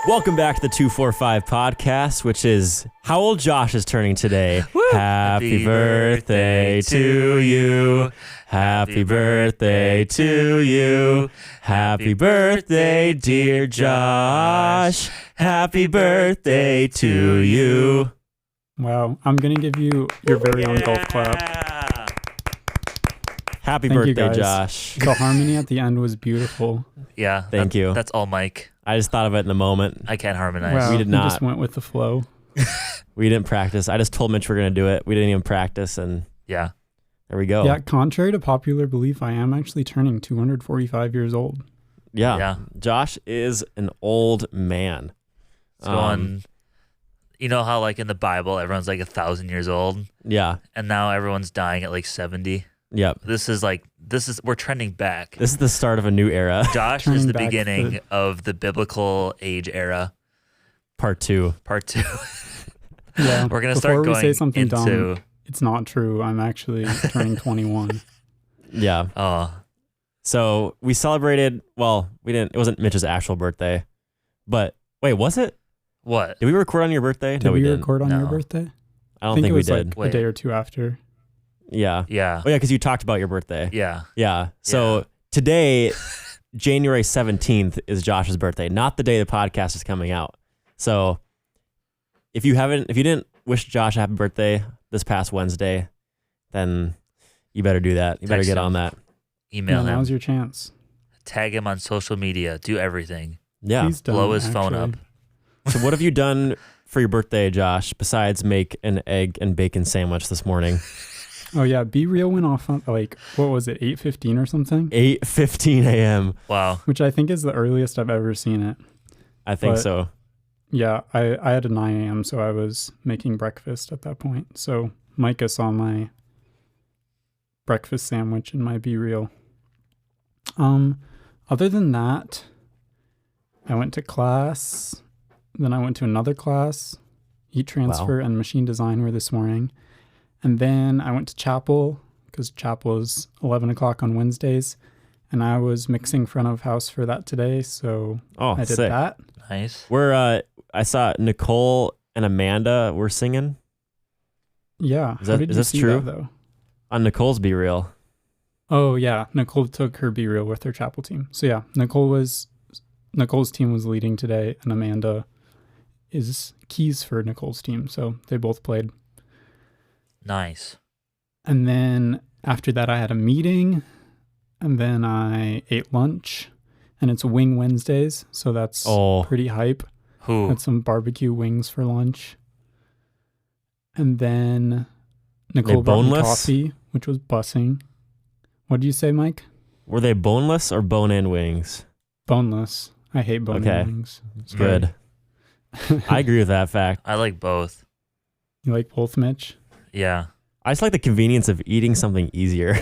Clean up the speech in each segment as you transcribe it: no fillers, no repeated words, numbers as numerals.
Welcome back to the 245 podcast, which is how old Josh is turning today. Woo! Happy birthday to you. Happy birthday to you. Happy birthday, dear Josh. Happy birthday to you. Wow, I'm going to give you your very own golf clap. Happy Thank you, birthday, guys. Josh. The harmony at the end was beautiful. Yeah. Thank you. That's all Mike. I just thought of it in the moment. I can't harmonize. Wow, We did you not. just went with the flow. We didn't practice. I just told Mitch we're going to do it. We didn't even practice, and Yeah. there we go. Yeah, contrary to popular belief, I am actually turning 245 years old. Yeah. Josh is an old man. It's going, you know how like in the Bible, everyone's like 1,000 years old Yeah. and now everyone's dying at like 70. Yep. We're trending back. This is the start of a new era. Josh Turning is the back beginning of the biblical age era, Part 2. part 2. Yeah. We're going to Before start we going say something into, dumb, it's not true. I'm actually turning 21. Yeah. oh, So we celebrated, well, we didn't, it wasn't Mitch's actual birthday, but wait, was it? what? Did we record on your birthday? Did No, we we didn't. record on your No. birthday? I don't think it we was did. like Wait. a day or two after. Yeah. Yeah. Oh yeah, because you talked about your birthday. Yeah. Yeah. So today, January 17th is Josh's birthday, not the day the podcast is coming out. So if you didn't wish Josh a happy birthday this past Wednesday, then you better do that. You better Text get him. on that. Email him. Now's your chance. Tag him on social media. Do everything. Yeah. Please don't, Blow his phone actually. up. So what have you done for your birthday, Josh, besides make an egg and bacon sandwich this morning? Oh, yeah. Be Real went off on, like, what was it, 8:15 or something? 8:15 a.m. Wow. Which I think is the earliest I've ever seen it. I think But- so. Yeah, I had a 9 a.m., so I was making breakfast at that point. So Micah saw my breakfast sandwich in my Be Real. Other than that, I went to class. Then I went to another class. Heat transfer and machine design were this morning. And then I went to chapel because chapel is 11 o'clock on Wednesdays. And I was mixing front of house for that today. So Oh, I did sick. that. Nice. I saw Nicole and Amanda were singing Yeah. Is How that- did is you this see true? that, though? on Nicole's Be Real. Oh, yeah. Nicole took her Be Real with her chapel team. So, yeah, Nicole's team was leading today, and Amanda is keys for Nicole's team. So they both played. Nice. And then after that, I had a meeting, and then I ate lunch, and it's Wing Wednesdays. So that's Oh, pretty hype. Who? Had some barbecue wings for lunch. And then Nicole brought me boneless? coffee, which was bussing. What did you say, Mike? were they boneless or bone-in wings? Boneless. I hate bone Okay. wings. It's good. I agree with that fact. I like both. You like both, Mitch? Yeah. I just like the convenience of eating something easier.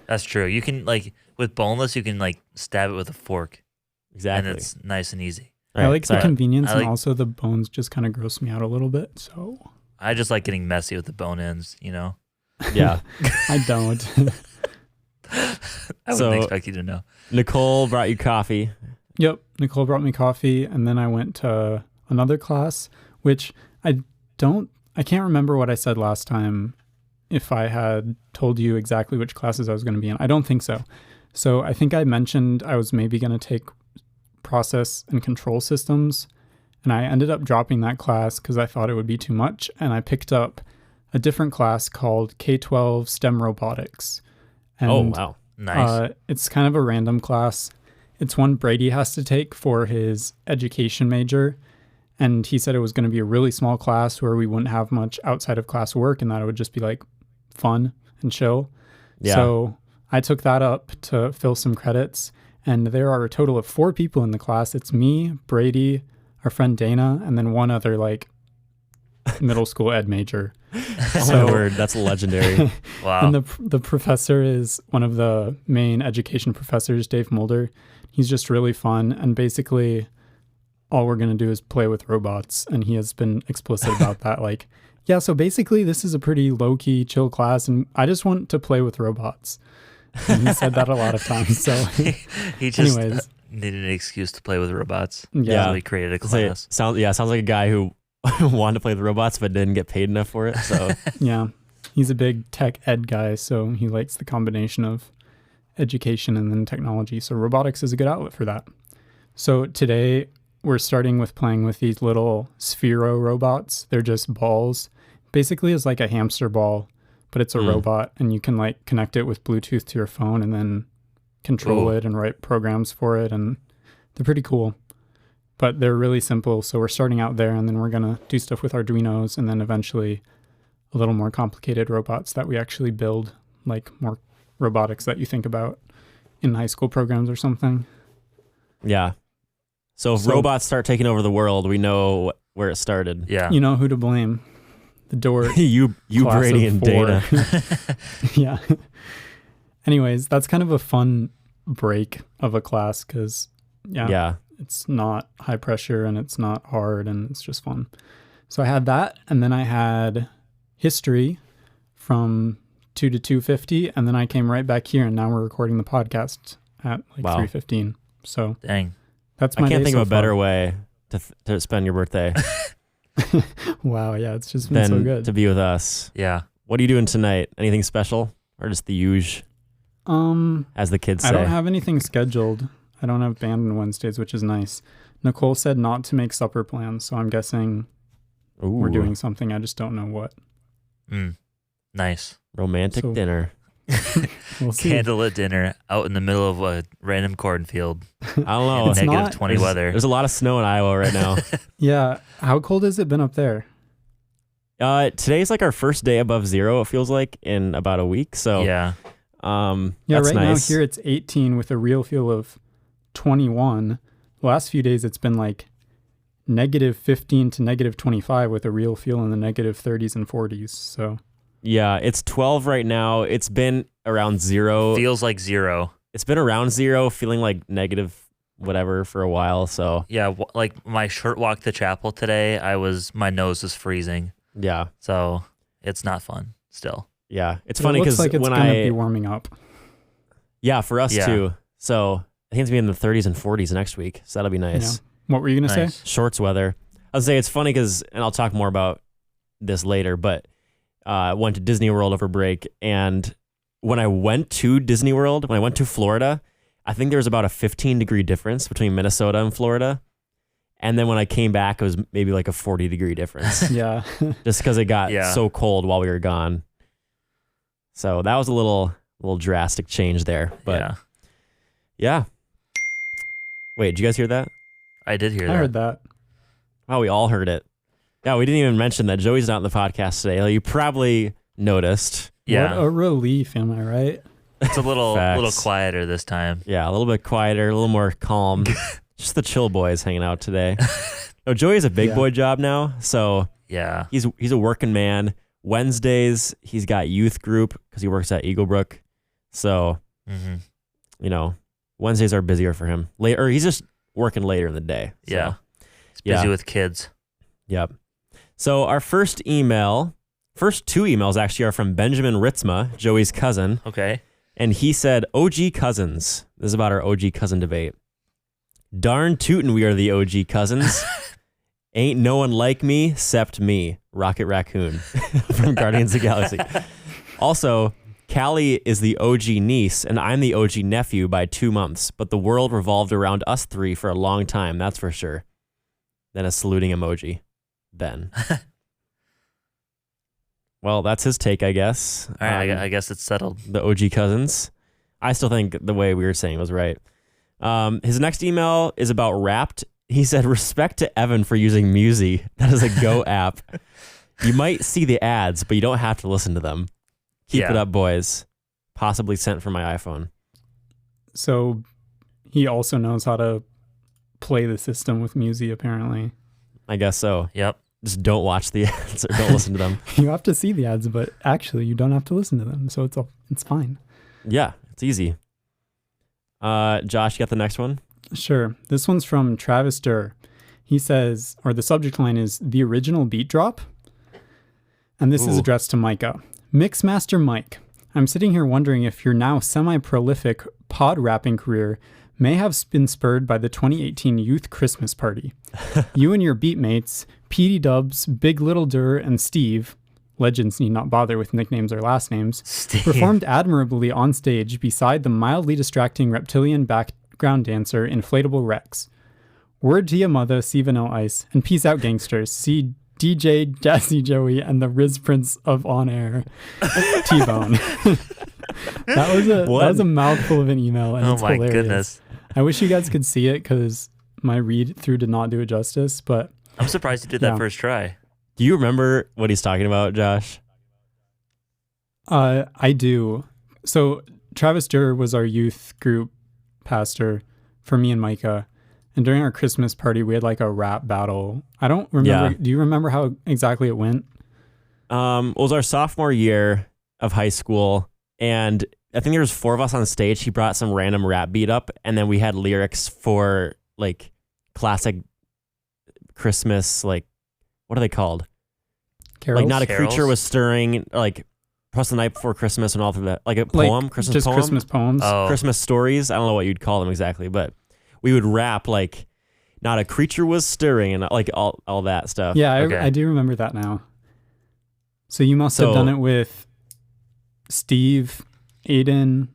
That's true. You can like with boneless, you can like stab it with a fork, Exactly. and it's nice and easy. All I right, like sorry. the convenience, I like- and also the bones just kind of gross me out a little bit. So I just like getting messy with the bone ends. You know. Yeah. I don't. I So- wouldn't expect you to know. Nicole brought you coffee. Yep. Nicole brought me coffee, and then I went to another class, which I can't remember what I said last time. If I had told you exactly which classes I was going to be in, I don't think so. So I think I mentioned I was maybe going to take process and control systems, and I ended up dropping that class because I thought it would be too much, and I picked up a different class called K-12 STEM Robotics. And Oh, wow. Nice. it's kind of a random class. It's one Brady has to take for his education major. And he said it was going to be a really small class where we wouldn't have much outside of class work and that it would just be like fun and chill. Yeah. So I took that up to fill some credits. And there are a total of 4 people in the class. It's me, Brady, our friend Dana, and then one other like middle school ed major. Oh my word, that's legendary. Wow. And the professor is one of the main education professors, Dave Mulder. He's just really fun. And basically, all we're going to do is play with robots. And he has been explicit about that. Like, yeah, so basically, this is a pretty low-key, chill class. And I just want to play with robots. And he said that a lot of times. So he just anyways. Needed an excuse to play with robots. Yeah. So he created a Say, class. sounds like a guy who wanted to play with robots but didn't get paid enough for it. So Yeah. He's a big tech ed guy, so he likes the combination of education and then technology. So robotics is a good outlet for that. So today we're starting with playing with these little Sphero robots. They're just balls. Basically it's like a hamster ball, but it's a robot, and you can like connect it with Bluetooth to your phone and then control it and write programs for it, and they're pretty cool. But they're really simple, so we're starting out there, and then we're going to do stuff with Arduinos, and then eventually a little more complicated robots that we actually build, like more robotics that you think about in high school programs or something. yeah. So if robots start taking over the world, we know where it started. Yeah. You know who to blame. The door. you class Brady of and 4. Dana. Yeah. Anyways, that's kind of a fun break of a class because, Yeah. it's not high pressure and it's not hard and it's just fun. So I had that, and then I had history from 2 to 2:50, and then I came right back here, and now we're recording the podcast at like 3:15. So Dang. that's my I can't day think so of a better far. way to spend your birthday Wow, yeah, it's just been so than good. to be with us. Yeah. What are you doing tonight? Anything special or just the usual, as the kids say? I don't have anything scheduled. I don't have band on Wednesdays, which is nice. Nicole said not to make supper plans, so I'm guessing we're Ooh, doing something. I just don't know what. Nice. romantic So- dinner. We'll see. Candlelit dinner out in the middle of a random cornfield. I don't know. It's Negative not- 20 there's, weather. There's a lot of snow in Iowa right now. Yeah. How cold has it been up there? Today's like our first day above zero. It feels like in about a week. So Yeah. Yeah, that's right nice. now here it's 18 with a real feel of 21. The last few days it's been like negative 15 to negative 25 with a real feel in the negative 30s and 40s. So Yeah, it's 12 right now. It's been around zero. Feels like zero. It's been around zero, feeling like negative whatever for a while. So Yeah. Like my short walk to chapel today, my nose was freezing. yeah, So it's not fun still. yeah. It's but funny it looks because like it's when gonna be warming up. yeah, for us Yeah. too. So I think it's gonna be in the 30s and 40s next week. So that'll be nice. Yeah. What were you gonna Nice. say? Shorts weather. I'll say it's funny because, and I'll talk more about this later, but I went to Disney World over break, and when I went to Disney World, when I went to Florida, I think there was about a 15-degree difference between Minnesota and Florida. And then when I came back, it was maybe like a 40-degree difference Yeah. just because it got Yeah. so cold while we were gone. So that was a little drastic change there. But Yeah. yeah. Wait, did you guys hear that? I did hear I that. heard that. Wow, we all heard it. Yeah, we didn't even mention that Joey's not in the podcast today. Like, you probably noticed. Yeah. What a relief, am I right? It's a little Facts. quieter this time. Yeah, a little bit quieter, a little more calm. Just the chill boys hanging out today. No, Joey's a big Yeah. boy job now, so Yeah. he's a working man. Wednesdays, he's got youth group because he works at Eaglebrook. So, Mm-hmm. Wednesdays are busier for him. Later, he's just working later in the day. So, Yeah. He's busy yeah. with kids. Yep. So our first two emails actually are from Benjamin Ritzma, Joey's cousin. Okay. And he said, OG cousins. This is about our OG cousin debate. Darn tootin' we are the OG cousins. Ain't no one like me, except me, Rocket Raccoon from Guardians of the Galaxy. Also, Callie is the OG niece, and I'm the OG nephew by 2 months, but the world revolved around us three for a long time, that's for sure. Then a saluting emoji. Ben. Well, that's his take, I guess. All right. I guess it's settled. The OG cousins. I still think the way we were saying was right. His next email is about Wrapped. He said, respect to Evan for using Musi. That is a Go app. You might see the ads, but you don't have to listen to them. Keep it Yeah. up, boys. Possibly sent from my iPhone. So he also knows how to play the system with Musi, apparently. I guess so. Yep. Just don't watch the ads or don't listen to them. You have to see the ads, but actually you don't have to listen to them. So it's fine. Yeah, it's easy. Josh, you got the next one? Sure. This one's from Travis Durr. He says, or the subject line is the original beat drop. And this is Ooh. addressed to Micah. Mixmaster Mike, I'm sitting here wondering if your now semi-prolific pod rapping career may have been spurred by the 2018 Youth Christmas Party. You and your beatmates, Petey Dubs, Big Little Durr, and Steve, legends need not bother with nicknames or last names, performed admirably on stage beside the mildly distracting reptilian background dancer Inflatable Rex. Word to your mother, Steven O. Ice, and peace out gangsters. See DJ Jazzy Joey and the Riz Prince of On Air, T-Bone. that was a mouthful of an email, and it's hilarious. Goodness. I wish you guys could see it because my read through did not do it justice, but I'm surprised you did that first try. Do you remember what he's talking about, Josh? I do. So Travis Durr was our youth group pastor for me and Micah. And during our Christmas party, we had like a rap battle. I don't remember. Yeah. Do you remember how exactly it went? It was our sophomore year of high school. And I think there was 4 of us on stage. He brought some random rap beat up. And then we had lyrics for like classic Christmas, like, what are they called? Carols? Like Not a Carols? Creature Was Stirring, like Plus the Night Before Christmas and all through that. Like a poem, like Christmas just poem. Christmas poems. Oh. Christmas stories. I don't know what you'd call them exactly, but we would rap like Not a Creature Was Stirring and like all that stuff. Yeah, I do remember that now. So you must have done it with Steve, Aiden,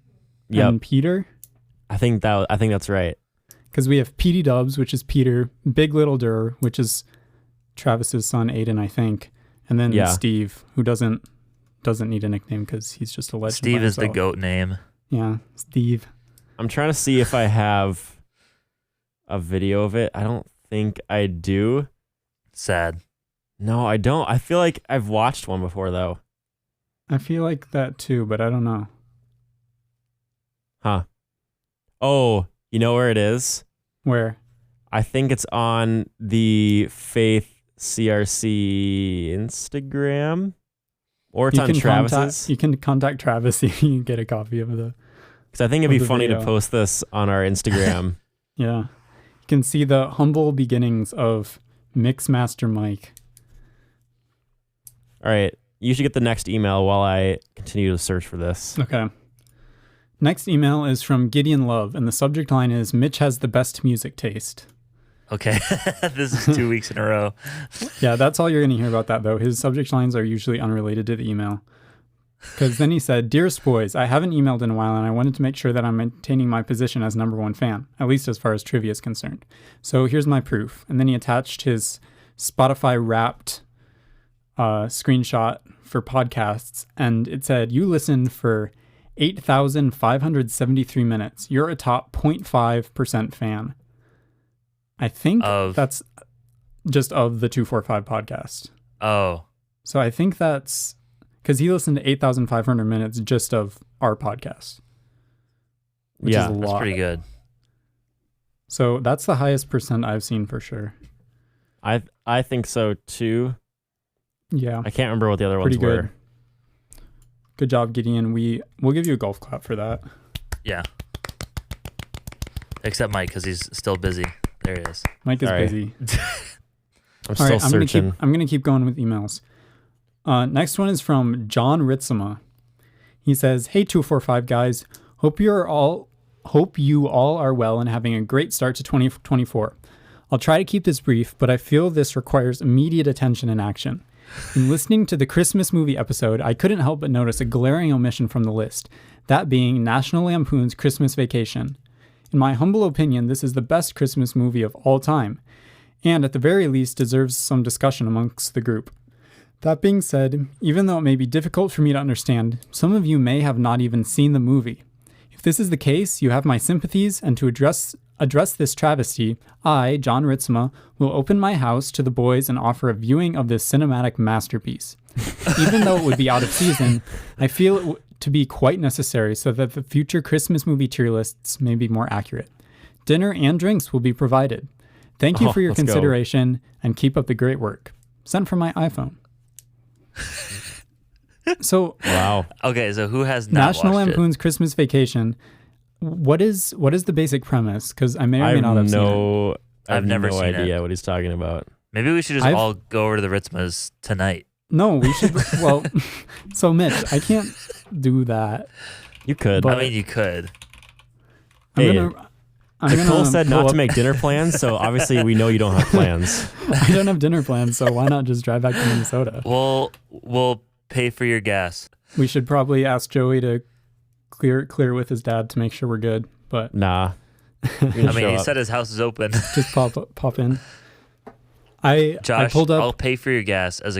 and Peter? I think that's right. Because we have Petey Dubs, which is Peter, Big Little Durr, which is Travis's son Aiden, I think, and then Steve, who doesn't need a nickname because he's just a legend. Steve is the goat name. Yeah, Steve. I'm trying to see if I have a video of it. I don't think I do. Sad. No, I don't. I feel like I've watched one before though. I feel like that too, but I don't know. Huh. Oh, you know where it is? Where? I think it's on the Faith CRC Instagram. Or it's on Travis's. You can contact Travis if you get a copy of the. Because I think it'd be funny to post this on our Instagram. Yeah. You can see the humble beginnings of Mixmaster Mike. All right. You should get the next email while I continue to search for this. Okay. Next email is from Gideon Love, and the subject line is Mitch has the best music taste. Okay. This is 2 weeks in a row. Yeah, that's all you're going to hear about that, though. His subject lines are usually unrelated to the email. Because then he said, Dearest boys, I haven't emailed in a while, and I wanted to make sure that I'm maintaining my position as #1 fan, at least as far as trivia is concerned. So here's my proof. And then he attached his Spotify Wrapped screenshot for podcasts, and it said, you listened for 8,573 minutes. You're a top 0.5% fan. I think that's just of the 245 podcast. Oh. So I think that's because he listened to 8,500 minutes just of our podcast. Which is a lot. That's pretty good. So that's the highest percent I've seen for sure. I think so too. Yeah. I can't remember what the other ones were. Good. Good job, Gideon. We'll give you a golf clap for that. Yeah. Except Mike, because he's still busy. There he is. Mike is busy. I'm still searching. I'm going to keep going with emails. Next one is from John Ritzema. He says, Hey 245 guys, hope you all are well and having a great start to 2024. I'll try to keep this brief, but I feel this requires immediate attention and action. In listening to the Christmas movie episode, I couldn't help but notice a glaring omission from the list, that being National Lampoon's Christmas Vacation. In my humble opinion, this is the best Christmas movie of all time, and at the very least deserves some discussion amongst the group. That being said, even though it may be difficult for me to understand, some of you may have not even seen the movie. If this is the case, you have my sympathies, and to address this travesty, I, John Ritzema, will open my house to the boys and offer a viewing of this cinematic masterpiece. Even though it would be out of season, I feel it to be quite necessary so that the future Christmas movie tier lists may be more accurate. Dinner and drinks will be provided. Thank you for your consideration and keep up the great work. Sent from my iPhone. So wow. Okay, so who has not National watched Lampoon's Christmas Vacation? What is the basic premise? Because I may or may not have seen it. I've never seen idea what he's talking about. Maybe we should just all go over to the Ritzmas tonight. No, we should. Well, so Mitch, I can't do that. You could. I mean, you could. I'm Nicole said not to make dinner plans, so obviously we know you don't have plans. I don't have dinner plans, so why not just drive back to Minnesota? We'll pay for your gas. We should probably ask Joey to clear with his dad to make sure we're good. But nah. I mean, he said his house is open. Just pop in. Josh, I pulled up. I'll pay for your gas as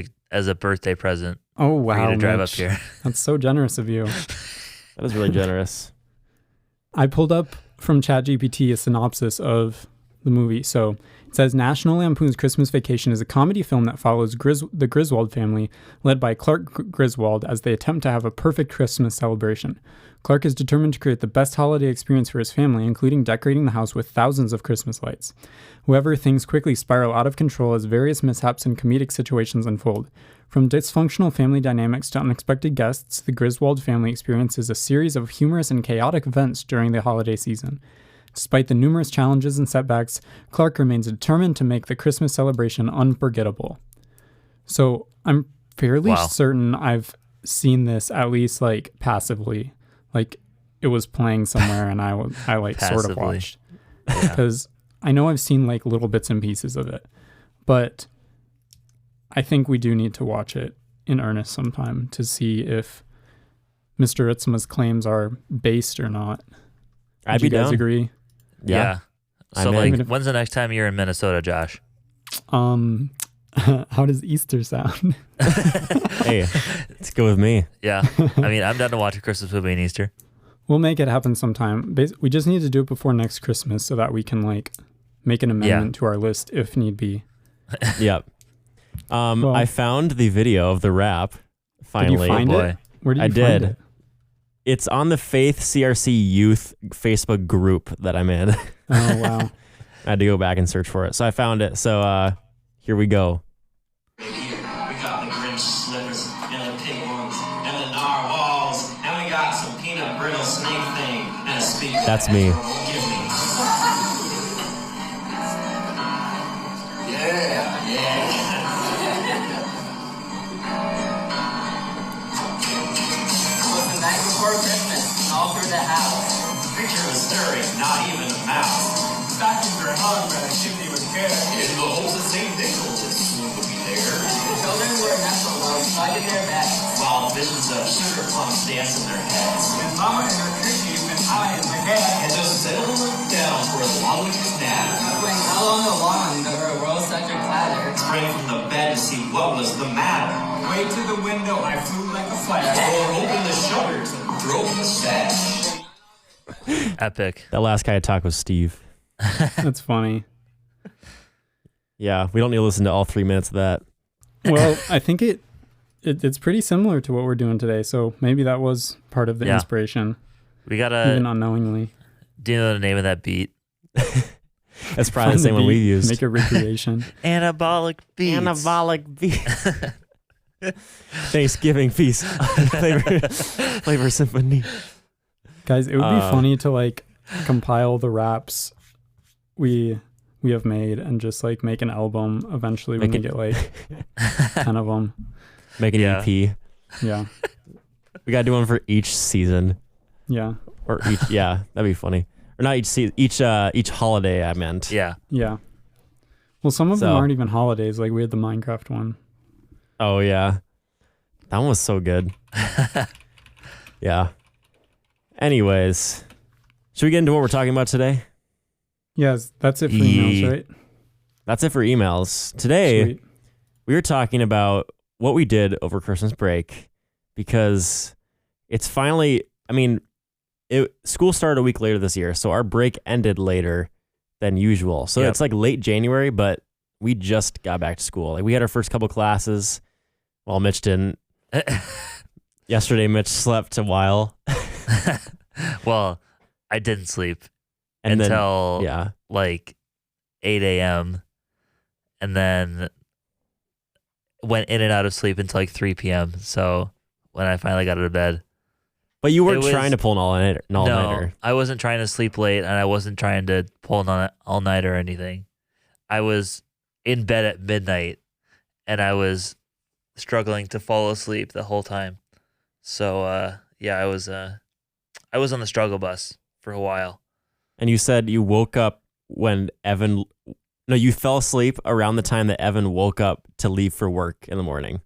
a birthday present. Oh wow! For you to drive Mitch. up here. That's so generous of you. That is really generous. I pulled up from ChatGPT a synopsis of the movie. So it says National Lampoon's Christmas Vacation is a comedy film that follows the Griswold family, led by Clark Griswold, as they attempt to have a perfect Christmas celebration. Clark is determined to create the best holiday experience for his family, including decorating the house with thousands of Christmas lights. However, things quickly spiral out of control as various mishaps and comedic situations unfold. From dysfunctional family dynamics to unexpected guests, the Griswold family experiences a series of humorous and chaotic events during the holiday season. Despite the numerous challenges and setbacks, Clark remains determined to make the Christmas celebration unforgettable. So I'm fairly certain I've seen this at least like passively. Like it was playing somewhere and I like sort of watched. Because I know I've seen like little bits and pieces of it. But I think we do need to watch it in earnest sometime to see if Mr. Itzma's claims are based or not. I'd Do you be guys down. agree? Yeah. So when's the next time you're in Minnesota, Josh? How does Easter sound? Hey, let's go with me. Yeah. I mean, I'm down to watch a Christmas movie in Easter. We'll make it happen sometime. We just need to do it before next Christmas so that we can like make an amendment to our list if need be. Yep. I found the video of the rap. Finally, did you find it? Where did you find it? It's on the Faith CRC Youth Facebook group that I'm in. Oh wow! I had to go back and search for it, so I found it. So here we go. We got the Grinch slippers and the pig ones and the narwhals, and we got some peanut brittle snake thing and a speaker. That's me. Give me. Yeah. The night before Christmas, all through the house. Picture was stirring, not even a mouse. Stockings were hung by the chimney with care. In the holes of St. Nicholas soon would be there. Children were nestled well, snug in their beds. While visions of sugar plums dance in their heads. With Mama in her kerchief and I in my head. And just settle them down for a lovely nap. Playing hell on the lawn to her world-centered clatter. Sprang from the bed to see what was the matter. Way to the window, I flew like a flash. Or open the shutters and throw the sash. Epic. That last guy I talked was Steve. That's funny. Yeah, we don't need to listen to all 3 minutes of that. Well, I think it's pretty similar to what we're doing today, so maybe that was part of the inspiration, We gotta. even unknowingly. Do you know the name of that beat? That's probably the same one we used. Make a recreation. Anabolic beats. Anabolic beat. Thanksgiving feast. Flavor Symphony. Guys, it would be funny to like compile the raps we have made and just like make an album eventually when we get like 10 of them. Make an EP. Yeah. We gotta do one for each season. Yeah. Or each, that'd be funny. Or not each season, each holiday I meant. Yeah. Yeah. Well, some of them aren't even holidays. Like we had the Minecraft one. Oh yeah. That one was so good. Yeah. Anyways, should we get into what we're talking about today? Yes, that's it for emails, right? That's it for emails. Today, Sweet. we were talking about what we did over Christmas break because it's finally, school started a week later this year, so our break ended later than usual. So it's like late January, but we just got back to school. Like we had our first couple classes while Mitch didn't. Yesterday, Mitch slept a while. Well, I didn't sleep And until then, like 8 a.m. and then went in and out of sleep until like 3 p.m. So when I finally got out of bed. But you weren't trying to pull an all-nighter. No, I wasn't trying to sleep late and I wasn't trying to pull an all-nighter or anything. I was in bed at midnight and I was struggling to fall asleep the whole time. So, I was on the struggle bus for a while. And you said you woke up when Evan... No, you fell asleep around the time that Evan woke up to leave for work in the morning.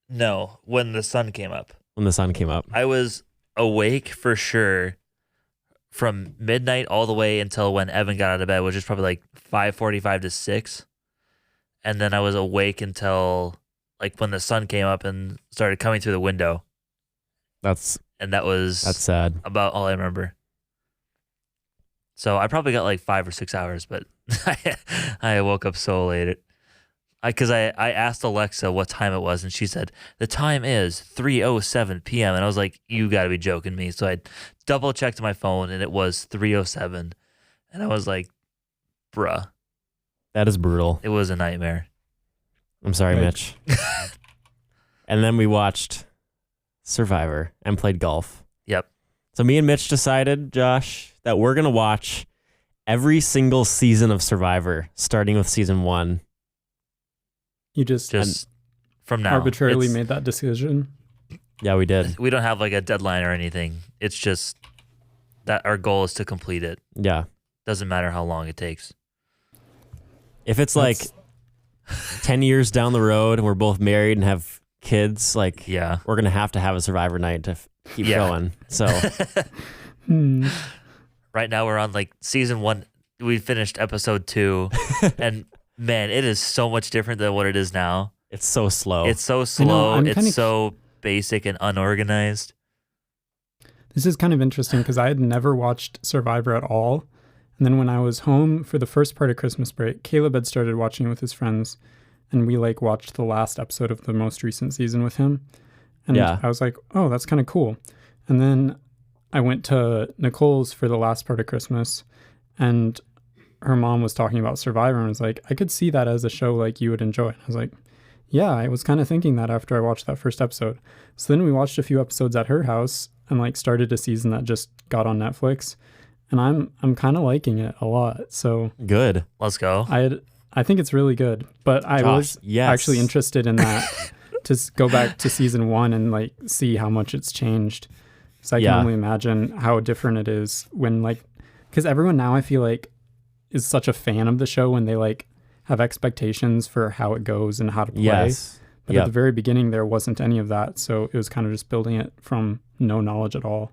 No, when the sun came up. When the sun came up. I was awake for sure from midnight all the way until when Evan got out of bed, which is probably like 5:45 to 6. And then I was awake until like when the sun came up and started coming through the window. That's That's sad. about all I remember. So I probably got like 5 or 6 hours, but I woke up so late. Because I asked Alexa what time it was, and she said, the time is 3:07 p.m. And I was like, you got to be joking me. So I double checked my phone, and it was 3:07. And I was like, bruh. That is brutal. It was a nightmare. I'm sorry, Right. Mitch. And then we watched Survivor and played golf. Yep. So me and Mitch decided, Josh, that we're going to watch every single season of Survivor, starting with season 1. You just From now. arbitrarily It's- made that decision. Yeah, we did. We don't have like a deadline or anything. It's just that our goal is to complete it. Yeah. Doesn't matter how long it takes. If it's like 10 years down the road and we're both married and have kids, like Yeah. we're going to have a Survivor night to keep Yeah. going. So Right now we're on like season 1. We finished episode 2, and man, it is so much different than what it is now. it's so slow. It's so slow. I'm kinda- It's so basic and unorganized. This is kind of interesting because I had never watched Survivor at all. And then when I was home for the first part of Christmas break, Caleb had started watching it with his friends. And we like watched the last episode of the most recent season with him. And Yeah. I was like, oh, that's kind of cool. And then I went to Nicole's for the last part of Christmas, and her mom was talking about Survivor and was like, I could see that as a show like you would enjoy. And I was like, yeah, I was kind of thinking that after I watched that first episode. So then we watched a few episodes at her house and like started a season that just got on Netflix. And I'm kind of liking it a lot. So good. Let's go. I think it's really good. But I Josh, was yes. actually interested in that to go back to season 1 and like see how much it's changed. So I can Yeah. only imagine how different it is when like, because everyone now I feel like is such a fan of the show when they like have expectations for how it goes and how to play. Yes. But Yep. at the very beginning, there wasn't any of that. So it was kind of just building it from no knowledge at all.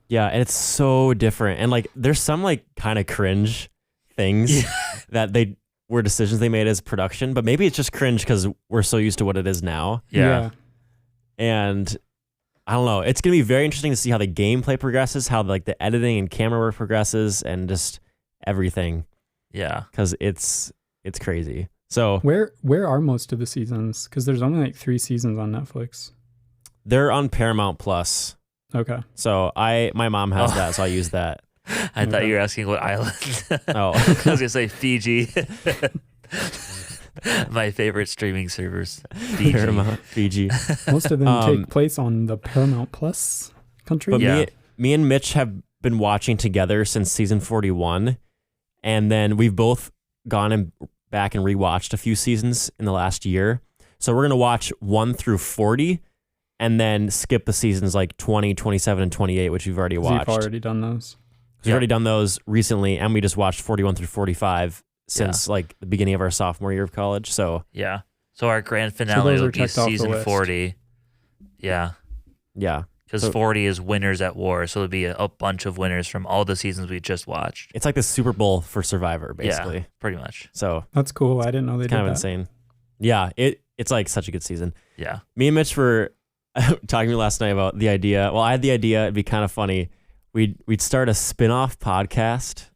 Yeah, and it's so different. And like there's some like kind of cringe things that they were decisions they made as production, but maybe it's just cringe because we're so used to what it is now. Yeah. And I don't know. It's gonna be very interesting to see how the gameplay progresses, how like the editing and camera work progresses, and just everything. Yeah. Because it's crazy. So Where are most of the seasons? Because there's only like 3 seasons on Netflix. they're on Paramount Plus. Okay. So my mom has Oh. that, so I use that. I thought you were asking what island. Oh. I was going to say Fiji. My favorite streaming servers. Fiji. Paramount Fiji. Most of them Um, take place on the Paramount Plus country. But Yeah. me and Mitch have been watching together since season 41, and then we've both gone back and rewatched a few seasons in the last year. So we're gonna watch 1 through 40, and then skip the seasons like 20, 27, and 28, which we've already 'Cause watched. You've already done those. We've already done those recently, and we just watched 41 through 45 since like the beginning of our sophomore year of college. So Yeah. So our grand finale those are will be checked off the season list. 40. Yeah. yeah, Because So- 40 is winners at war. So it'll be a bunch of winners from all the seasons we just watched. it's like the Super Bowl for Survivor, basically. Yeah, pretty much. So That's cool. I didn't know they it's kind did of that. insane. Yeah, it's like such a good season. Yeah. Me and Mitch were talking to me last night about the idea. Well, I had the idea it'd be kind of funny. We'd start a spin-off podcast,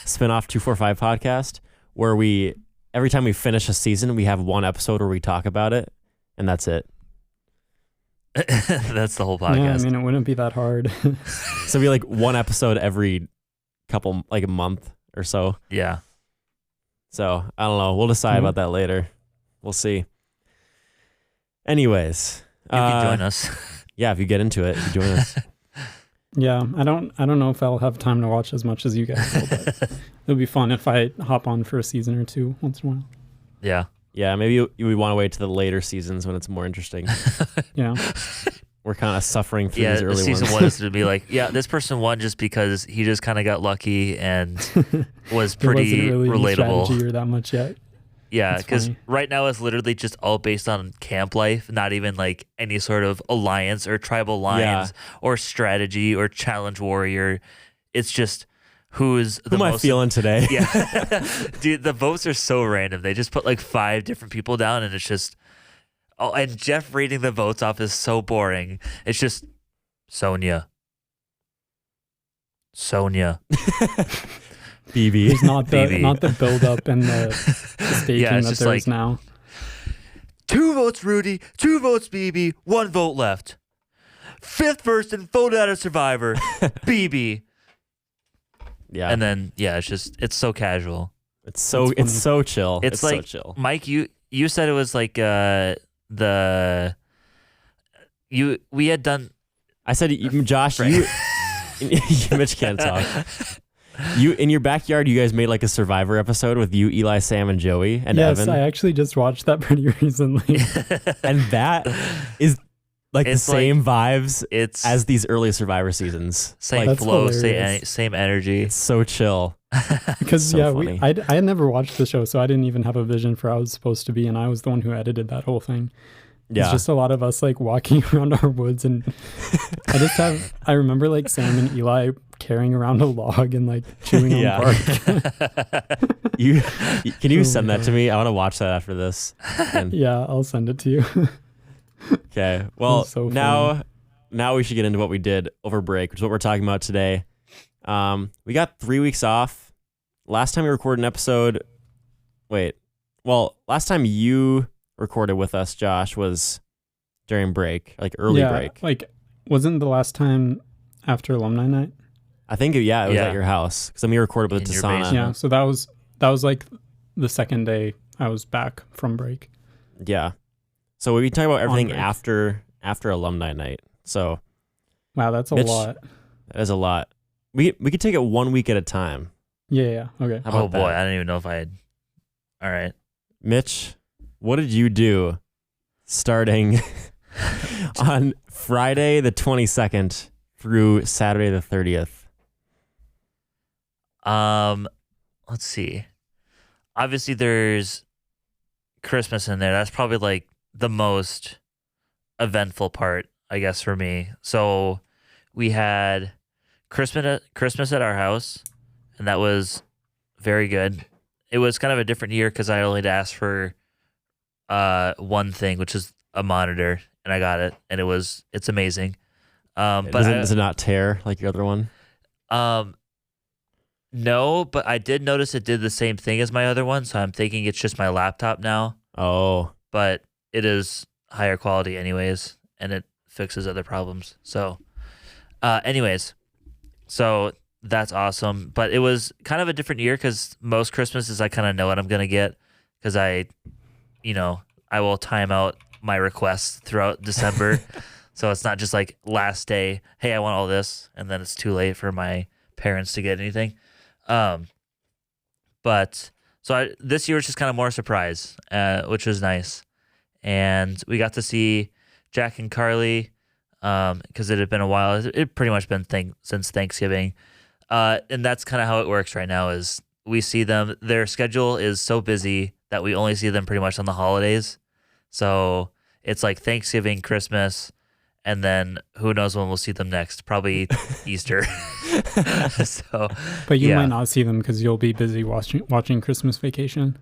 spin-off 245 podcast, where we every time we finish a season, we have one episode where we talk about it, and that's it. That's the whole Yeah, I podcast. mean, it wouldn't be that hard. So it'd be like one episode every couple, like a month or so. Yeah. So I don't know. We'll decide Mhm. about that later. We'll see. Anyways, You can join us. yeah, if you get into it, you join us. Yeah, I don't know if I'll have time to watch as much as you guys will, but it'll be fun if I hop on for a season or 2 once in a while. Yeah. Yeah, maybe you would want to wait to the later seasons when it's more interesting. Yeah. we're kind of suffering through Yeah, these early season ones. one is to be like, yeah, this person won just because he just kind of got lucky and was There pretty wasn't really any strategy relatable. or that much yet. Yeah, That's because funny. right now it's literally just all based on camp life, not even like any sort of alliance or tribal lines or strategy or challenge warrior. It's just who's Who the am I most feeling today? Yeah. Dude, the votes are so random. They just put like 5 different people down and it's just and Jeff reading the votes off is so boring. It's just Sonia. BB. There's not the BB. not the build up and the staking Yeah, it's that just there like- is now. 2 votes Rudy, 2 votes BB, 1 vote left. 5th person voted out of Survivor, BB. Yeah. And then it's so casual. it's so chill. It's so like chill. Mike, you said it was like we had done I said, Josh, Right. Mitch can't talk. You in your backyard, you guys made like a Survivor episode with you, Eli, Sam, and Joey, and Yes, Evan, I actually just watched that pretty recently. and that is like the It's same vibes it's as these early Survivor seasons. same Like, That's flow, hilarious. same energy. it's so chill. Because So funny. I had never watched the show, so I didn't even have a vision for how I was supposed to be, and I was the one who edited that whole thing. Yeah. It's just a lot of us like walking around our woods, and I remember like Sam and Eli carrying around a log and like chewing on Yeah. bark. Can you Oh send my that to me? I want to watch that after this. And- Yeah, I'll send it to you. Okay. Well, so now we should get into what we did over break, which is what we're talking about today. We got 3 weeks off. Last time we recorded an episode. Last time you recorded with us, Josh, was during break, like early break. Like, wasn't the last time after alumni night? I think it was Yeah. at your house because then we recorded with In your Tasana. basement. Yeah, so that was like the second day I was back from break. Yeah. So we talk about everything break. after alumni night. So Wow, that's a Mitch, lot. that is a lot. We could take it 1 week at a time. Yeah. Okay. How about Oh boy, that? I don't even know if I had. All right. Mitch, what did you do starting on Friday the 22nd through Saturday the 30th? Let's see. Obviously, there's Christmas in there. That's probably like the most eventful part, I guess, for me. So we had Christmas at our house, and that was very good. It was kind of a different year because I only had asked for one thing, which is a monitor, and I got it, and it's amazing. But Does it not tear like your other one? No, but I did notice it did the same thing as my other one, so I'm thinking it's just my laptop now. Oh, But it is higher quality anyways, and it fixes other problems. So, anyways, so that's awesome. But it was kind of a different year because most Christmases I kind of know what I'm going to get because I will time out my requests throughout December. So it's not just like last day, hey, I want all this, and then it's too late for my parents to get anything. But so this year was just kind of more surprise, which was nice. And we got to see Jack and Carly because it had been a while. It had pretty much been since Thanksgiving. And that's kind of how it works right now is we see them. Their schedule is so busy that we only see them pretty much on the holidays. So it's like Thanksgiving, Christmas, and then who knows when we'll see them next? Probably Easter. So, But you yeah. might not see them because you'll be busy watching Christmas Vacation.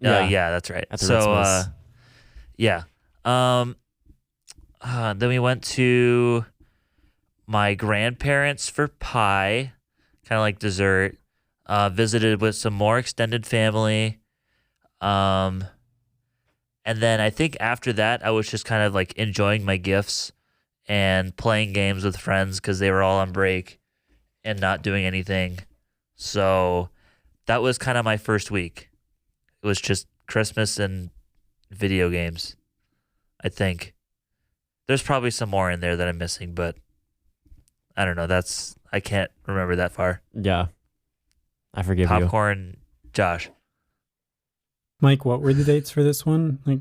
yeah, that's right. At the So, Ritzmas. yeah. Then we went to my grandparents for pie, kind of like dessert. Visited with some more extended family. And then I think after that, I was just kind of like enjoying my gifts and playing games with friends because they were all on break and not doing anything. So that was kind of my first week. It was just Christmas and video games, I think. There's probably some more in there that I'm missing, but I don't know. I can't remember that far. yeah. I forgive you. Popcorn, Josh. Mike, what were the dates for this one? Like,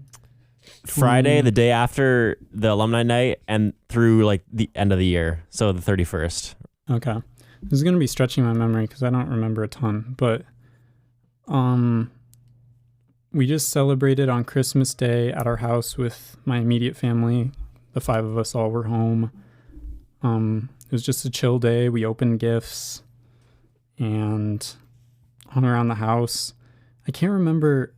Friday, the day after the alumni night, and through like the end of the year, so the 31st. Okay. This is going to be stretching my memory because I don't remember a ton, but we just celebrated on Christmas Day at our house with my immediate family. The 5 of us all were home. It was just a chill day. We opened gifts and hung around the house. I can't remember.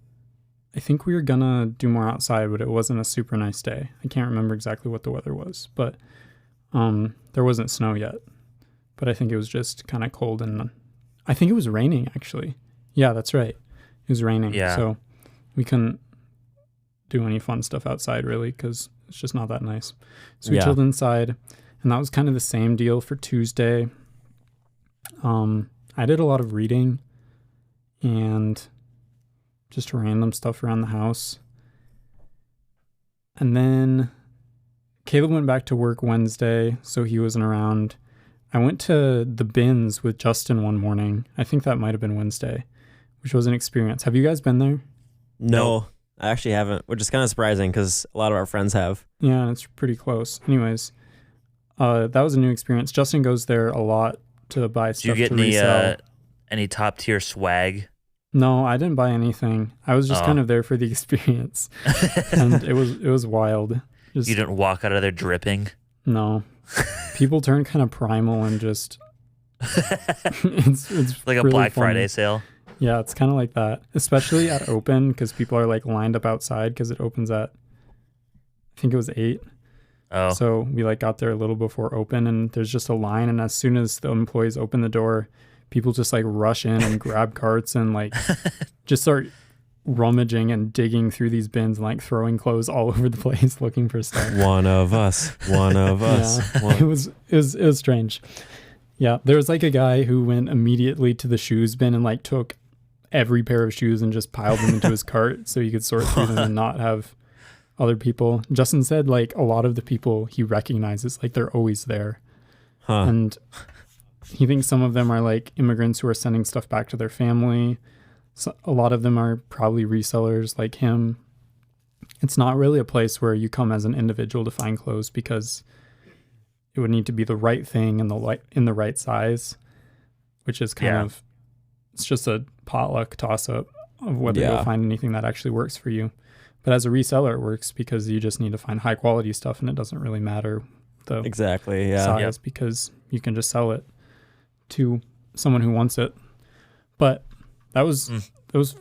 I think we were going to do more outside, but it wasn't a super nice day. I can't remember exactly what the weather was, but there wasn't snow yet. But I think it was just kind of cold, and I think it was raining, actually. Yeah, that's right. It was raining. Yeah. So we couldn't do any fun stuff outside, really, because it's just not that nice. So we chilled inside, and that was kind of the same deal for Tuesday. I did a lot of reading and just random stuff around the house. And then Caleb went back to work Wednesday, so he wasn't around. I went to the bins with Justin one morning. I think that might have been Wednesday, which was an experience. Have you guys been there? No, I actually haven't, which is kind of surprising because a lot of our friends have. Yeah, and it's pretty close. Anyways, that was a new experience. Justin goes there a lot to buy stuff Did you to get resell. any top tier swag? No, I didn't buy anything. I was just kind of there for the experience, and it was wild. Just, You didn't walk out of there dripping? No. People turn kind of primal and just it's Like a really Black funny. Friday sale? Yeah, it's kind of like that, especially at open because people are like lined up outside because it opens at, I think it was 8. Oh. So we like got there a little before open, and there's just a line, and as soon as the employees open the door, people just like rush in and grab carts and like just start rummaging and digging through these bins and like throwing clothes all over the place looking for stuff. One of us. Yeah. It was strange. Yeah, there was like a guy who went immediately to the shoes bin and like took every pair of shoes and just piled them into his cart so he could sort through them and not have other people. Justin said like a lot of the people he recognizes, like they're always there. Huh. And he thinks some of them are like immigrants who are sending stuff back to their family. So a lot of them are probably resellers like him. It's not really a place where you come as an individual to find clothes because it would need to be the right thing and in the right size, which is kind of, it's just a potluck toss up of whether you'll find anything that actually works for you. But as a reseller, it works because you just need to find high quality stuff, and it doesn't really matter the size because you can just sell it to someone who wants it. But that was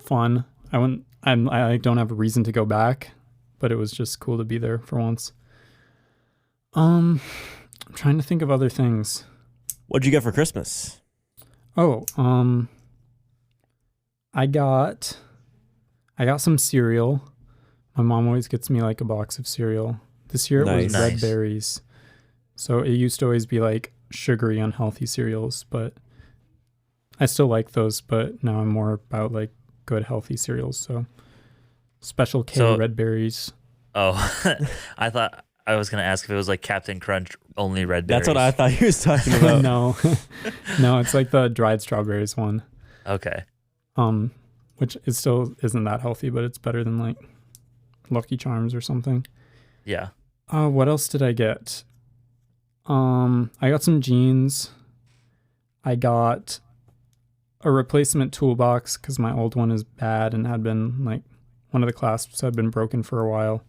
fun. I don't have a reason to go back, but it was just cool to be there for once. I'm trying to think of other things. What'd you get for Christmas? Oh, I got some cereal. My mom always gets me like a box of cereal. This year it was red berries. So it used to always be like sugary, unhealthy cereals, but I still like those, but now I'm more about like good, healthy cereals. So Special K red berries. Oh, I thought I was going to ask if it was like Captain Crunch only red berries. That's what I thought he was talking about. No, it's like the dried strawberries one. Okay. Which it still isn't that healthy, but it's better than like Lucky Charms or something. Yeah. What else did I get? I got some jeans. I got a replacement toolbox because my old one is bad and had been like one of the clasps had been broken for a while.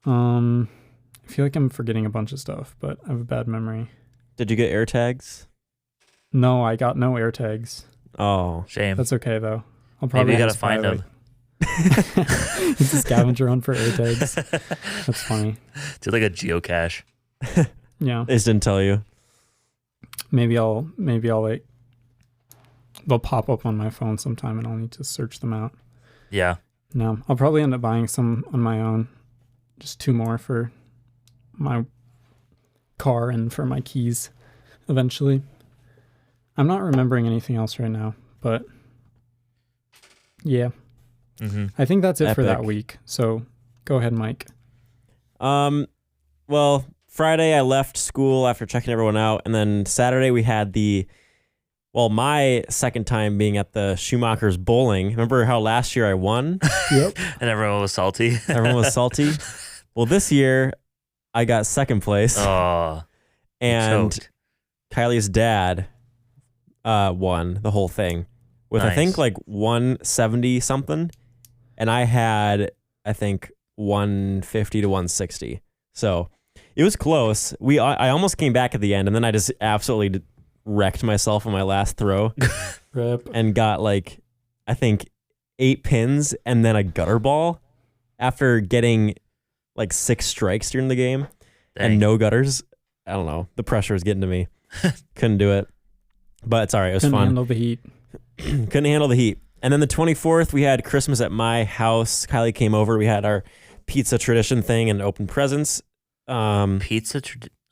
I feel like I'm forgetting a bunch of stuff, but I have a bad memory. Did you get air tags? No, I got no air tags. Oh, shame. That's okay though. I'll probably maybe you gotta find them. It's a scavenger hunt for air tags. That's funny. Do like a geocache. Yeah. They just didn't tell you. Maybe I'll like they'll pop up on my phone sometime and I'll need to search them out. Yeah. No, I'll probably end up buying some on my own. Just 2 more for my car and for my keys eventually. I'm not remembering anything else right now, but yeah. Mm-hmm. I think that's it for that Epic. week. So go ahead, Mike. Well, Friday I left school after checking everyone out, and then Saturday we had the Well, my second time being at the Schumacher's bowling. Remember how last year I won? Yep. And everyone was salty. Everyone was salty. Well, this year I got second place. Oh, and choked. Kylie's dad won the whole thing with I think Nice. like 170 something, and I had I think 150 to 160. So it was close. I almost came back at the end, and then I just absolutely wrecked myself on my last throw Rip. and got like I think 8 pins and then a gutter ball after getting like 6 strikes during the game Dang. and no gutters. I don't know. The pressure was getting to me. Couldn't do it. But it's all right. It was Couldn't fun. handle the heat. Couldn't handle the heat. And then the 24th, we had Christmas at my house. Kylie came over. We had our pizza tradition thing and open presents. Pizza,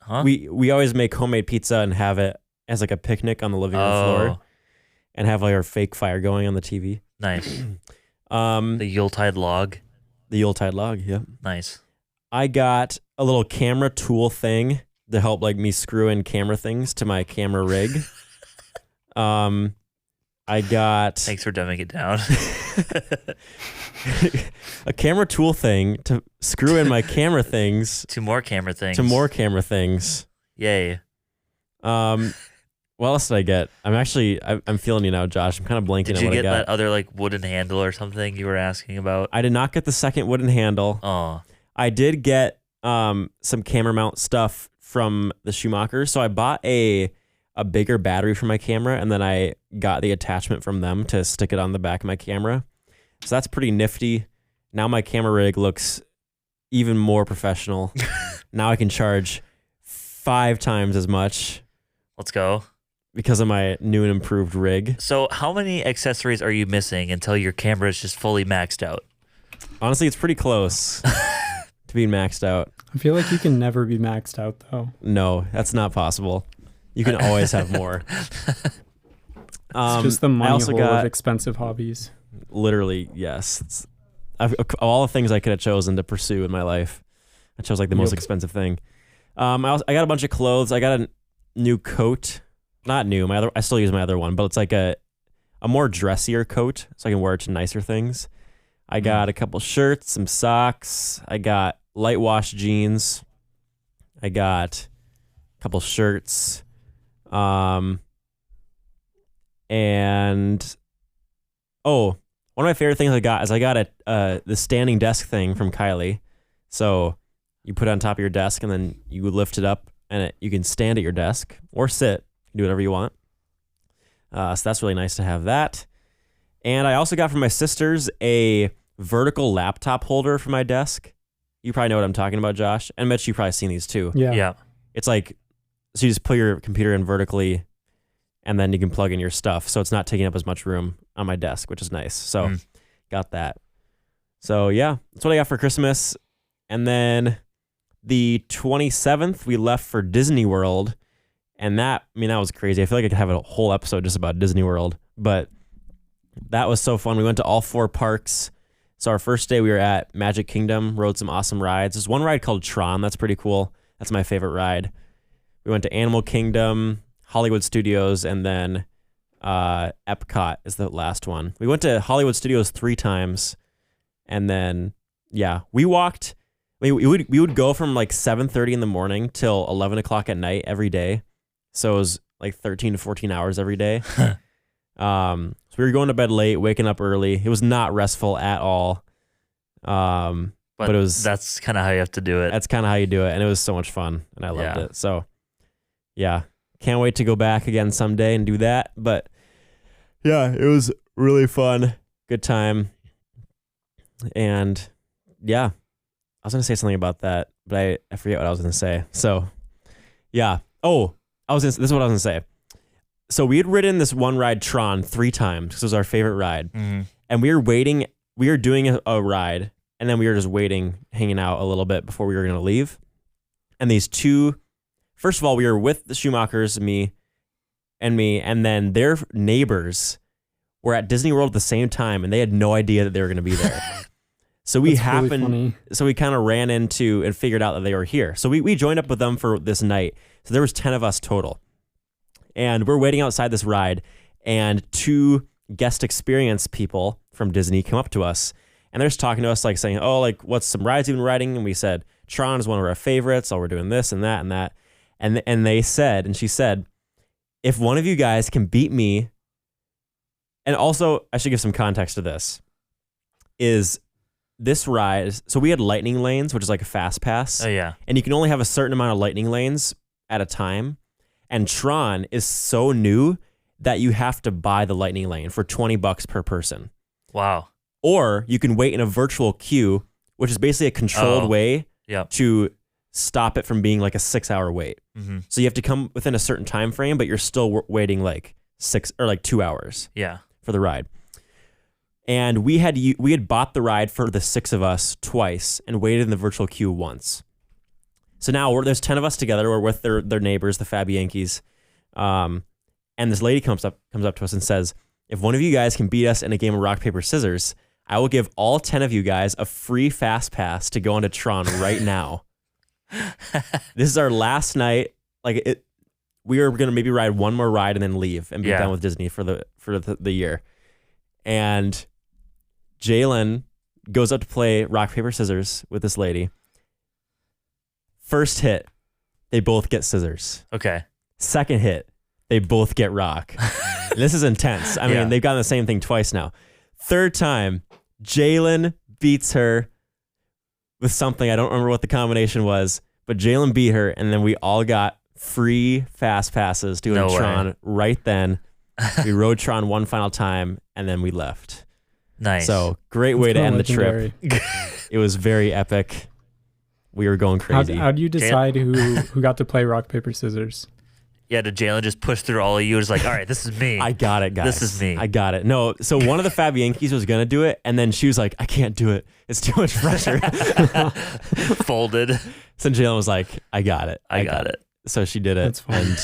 huh? We always make homemade pizza and have it as like a picnic on the living room floor and have like our fake fire going on the TV. Nice. The The Yuletide log. Yuletide log. Yep. Nice. I got a little camera tool thing to help like me screw in camera things to my camera rig. I got Thanks for dumbing it down. a camera tool thing to screw in my camera things Two more camera things. to more camera things. Yay. What else did I get? I'm feeling you now, Josh. I'm kind of blanking Did on you what I get got. that other like wooden handle or something you were asking about? I did not get the second wooden handle. Oh, I did get some camera mount stuff from the Schumacher. So I bought a bigger battery for my camera, and then I got the attachment from them to stick it on the back of my camera. So that's pretty nifty. Now my camera rig looks even more professional. Now I can charge 5 times as much let's go. because of my new and improved rig. So how many accessories are you missing until your camera is just fully maxed out? Honestly, it's pretty close to being maxed out. I feel like you can never be maxed out though. No, that's not possible. You can always have more. It's just the I money also hole got of expensive hobbies. literally, yes. Of all the things I could have chosen to pursue in my life, I chose like the most Yep. expensive thing. I got a bunch of clothes. I got a new coat. Not new. I still use my other one, but it's like a more dressier coat, so I can wear it to nicer things. I got a couple shirts, some socks. I got light wash jeans. I got a couple shirts. And one of my favorite things I got is I got the standing desk thing from Kylie. So you put it on top of your desk and then you would lift it up and you can stand at your desk or sit, do whatever you want. So that's really nice to have that. And I also got from my sisters a vertical laptop holder for my desk. You probably know what I'm talking about, Josh. And Mitch, you've probably seen these too. Yeah. It's like, so you just put your computer in vertically and then you can plug in your stuff. So it's not taking up as much room on my desk, which is nice. So got that. So yeah, that's what I got for Christmas. And then the 27th, we left for Disney World. And that was crazy. I feel like I could have a whole episode just about Disney World, but that was so fun. We went to all 4 parks. So our first day we were at Magic Kingdom, rode some awesome rides. There's one ride called Tron. That's pretty cool. That's my favorite ride. We went to Animal Kingdom, Hollywood Studios, and then Epcot is the last one. We went to Hollywood Studios 3 times, and then we walked. We would go from like 7:30 in the morning till 11 o'clock at night every day. So it was like 13 to 14 hours every day. So we were going to bed late, waking up early. It was not restful at all. But it was. That's kind of how you have to do it. That's kind of how you do it, and it was so much fun, and I loved Yeah. it. So, yeah, can't wait to go back again someday and do that. But yeah, it was really fun, good time, and yeah, I was gonna say something about that, but I forget what I was gonna say. So, yeah. This is what I was gonna say. So we had ridden this one ride, Tron, 3 times because it was our favorite ride, and we were waiting. We were doing a ride. And then we were just waiting, hanging out a little bit before we were going to leave. And these 2, first of all, we were with the Schumachers, me, and then their neighbors were at Disney World at the same time, and they had no idea that they were going to be there. So we That's really funny. so we kind of ran into and figured out that they were here. So we joined up with them for this night. So there was 10 of us total. and we're waiting outside this ride, and 2 guest experience people from Disney come up to us, and they're just talking to us, like saying, oh, like, what's some rides you've been riding? And we said, Tron is one of our favorites. Oh, we're doing this and that and that. And they said, and she said, if one of you guys can beat me, and also I should give some context to this, is this ride, so we had lightning lanes, which is like a fast pass. Oh, yeah. And you can only have a certain amount of lightning lanes at a time. And Tron is so new that you have to buy the lightning lane for $20 per person. Wow. Or you can wait in a virtual queue, which is basically a controlled way to stop it from being like a 6-hour wait. Mm-hmm. So you have to come within a certain time frame, but you're still waiting like 6 or like 2 hours for the ride. And we had bought the ride for the 6 of us twice and waited in the virtual queue once. So now there's 10 of us together. We're with their neighbors, the Fab Yankees. And this lady comes up to us and says, if one of you guys can beat us in a game of rock, paper, scissors, I will give all 10 of you guys a free fast pass to go into Tron right now. This is our last night. We are going to maybe ride one more ride and then leave and be done with Disney for the year. And Jalen goes up to play rock, paper, scissors with this lady. First hit, they both get scissors. Okay. Second hit, they both get rock. This is intense. I mean, they've gotten the same thing twice now. Third time, Jalen beats her with something. I don't remember what the combination was, but Jalen beat her, and then we all got free fast passes to Tron right then. We rode Tron one final time, and then we left. Nice. So great way to end the trip. It was very epic. We were going crazy. How do you decide who got to play rock, paper, scissors? Yeah, did Jalen just push through all of you? It was like, all right, this is me. I got it, guys. This is me. I got it. No, so one of the Fab Yankees was going to do it, and then she was like, I can't do it. It's too much pressure. Folded. So Jalen was like, I got it. I got it. So she did it. That's fun.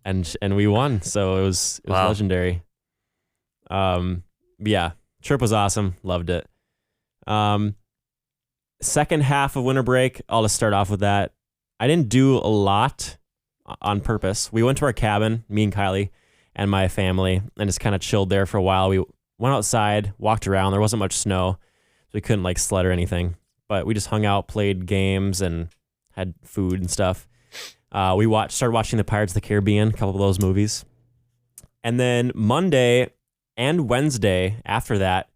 and we won. So it was legendary. Yeah, trip was awesome. Loved it. Second half of winter break, I'll just start off with that. I didn't do a lot on purpose. We went to our cabin, me and Kylie and my family, and just kind of chilled there for a while. We went outside, walked around. There wasn't much snow, so we couldn't like sled or anything. But we just hung out, played games, and had food and stuff. We started watching the Pirates of the Caribbean, a couple of those movies. And then Monday and Wednesday after that,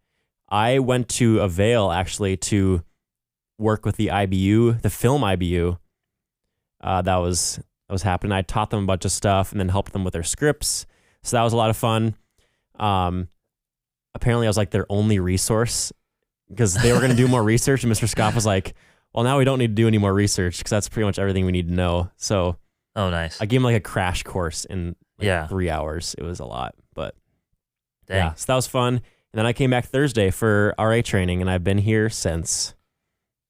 I went to Avail actually to work with the IBU, the film IBU. That was happening. I taught them a bunch of stuff and then helped them with their scripts. So that was a lot of fun. Apparently I was like their only resource because they were going to do more research. And Mr. Scott was like, well, now we don't need to do any more research because that's pretty much everything we need to know. So nice. I gave him like a crash course in 3 hours. It was a lot, but Dang. So that was fun. And then I came back Thursday for RA training and I've been here since.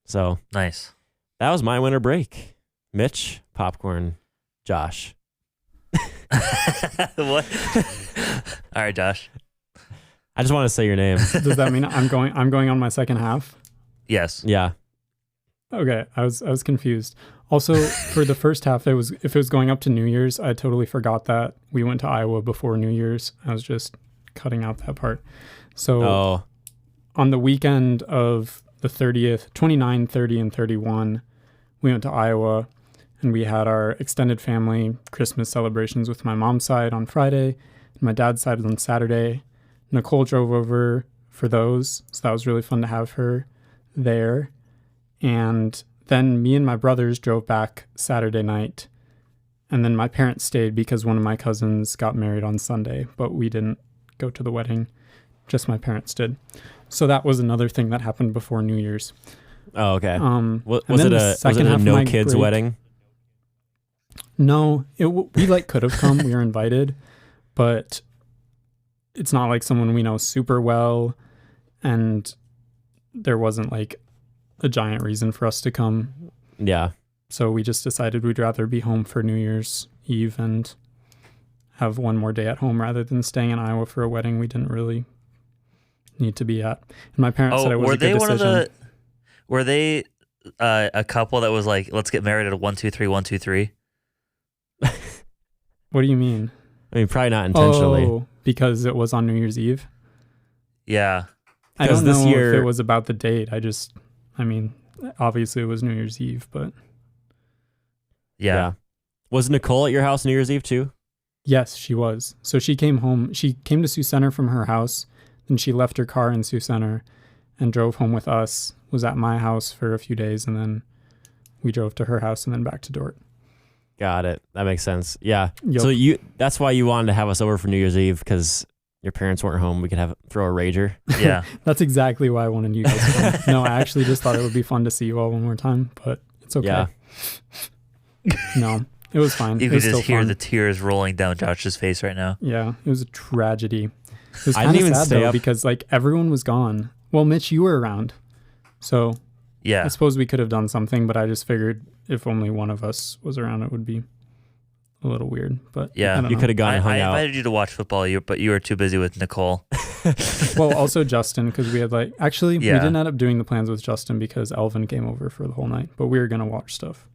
So nice. That was my winter break. Mitch, Popcorn, Josh. What? All right, Josh. I just want to say your name. Does that mean I'm going on my second half? Yes. Yeah. Okay, I was confused. Also, for the first half, if it was going up to New Year's, I totally forgot that we went to Iowa before New Year's. I was just cutting out that part. So on the weekend of the 30th, 29, 30, and 31, we went to Iowa, and we had our extended family Christmas celebrations with my mom's side on Friday, and my dad's side on Saturday. Nicole drove over for those, so that was really fun to have her there. And then me and my brothers drove back Saturday night, and then my parents stayed because one of my cousins got married on Sunday, but we didn't go to the wedding. Just my parents did. So that was another thing that happened before New Year's. Oh, okay. Was it a no kids wedding? No, we could have come. We were invited, but it's not like someone we know super well, and there wasn't like a giant reason for us to come. Yeah. So we just decided we'd rather be home for New Year's Eve and have one more day at home rather than staying in Iowa for a wedding we didn't really need to be at. And my parents said it was a good decision. Were they a couple that was like, let's get married at a 1, 2, 3, 1, 2, 3? What do you mean? I mean, probably not intentionally. Oh, because it was on New Year's Eve? Yeah. I don't this know year- if it was about the date. I mean, obviously it was New Year's Eve, but Yeah. Was Nicole at your house New Year's Eve too? yes, she was. So she came home. She came to Sioux Center from her house, and she left her car in Sioux Center and drove home with us, was at my house for a few days, and then we drove to her house and then back to Dort. Got it. That makes sense. Yeah. Yep. So that's why you wanted to have us over for New Year's Eve, because your parents weren't home. We could throw a rager. Yeah. That's exactly why I wanted you guys to come. No, I actually just thought it would be fun to see you all one more time, but it's okay. Yeah. No, it was fine. You It could was just still hear fun. the tears rolling down Josh's face right now. Yeah, it was a tragedy. It was I kind didn't of even sad stay though up. because like everyone was gone. Well, Mitch, you were around, so Yeah. I suppose we could have done something. But I just figured if only one of us was around, it would be a little weird. But Yeah. I don't You know. could have gone I and hung out. invited you to watch football, but you were too busy with Nicole. Well, also Justin, because we had we Yeah. didn't end up doing the plans with Justin because Elvin came over for the whole night. But we were gonna watch stuff.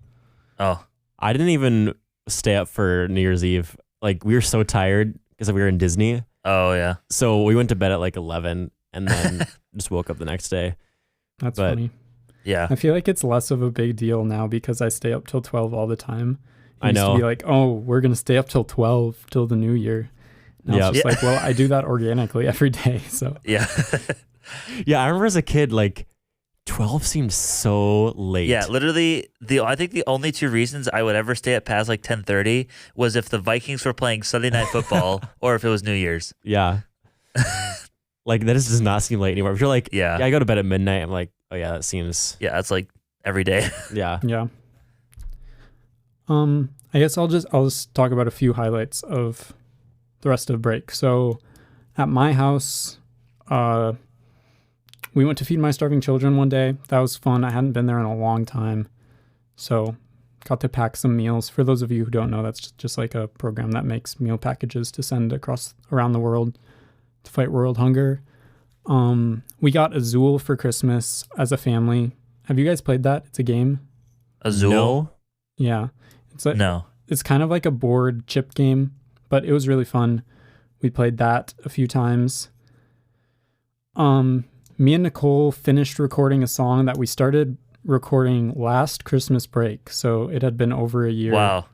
Oh. I didn't even stay up for New Year's Eve. Like, we were so tired because we were in Disney. Oh, yeah. So we went to bed at like 11 and then just woke up the next day. That's But- funny. Yeah. I feel like it's less of a big deal now because I stay up till 12 all the time. It I used know. to be like, oh, we're going to stay up till 12 till the new year. Now Yep. it's just Yeah. like, well, I do that organically every day. So Yeah. Yeah, I remember as a kid, like 12 seemed so late. Yeah, literally, I think the only two reasons I would ever stay up past like 10:30 was if the Vikings were playing Sunday Night Football or if it was New Year's. Yeah. Like, that does not seem late anymore. If you're like, Yeah. I go to bed at midnight, I'm like, oh yeah, that seems, Yeah, it's like every day. yeah. yeah. I guess I'll just talk about a few highlights of the rest of break. So at my house, we went to feed my starving children one day. That was fun. I hadn't been there in a long time. So got to pack some meals. For those of you who don't know, that's just like a program that makes meal packages to send around the world to fight world hunger. We got Azul for Christmas as a family. Have you guys played that? It's a game. Azul? No. Yeah. It's like No. it's kind of like a board chip game, but it was really fun. We played that a few times. Me and Nicole finished recording a song that we started recording last Christmas break. So it had been over a year. Wow.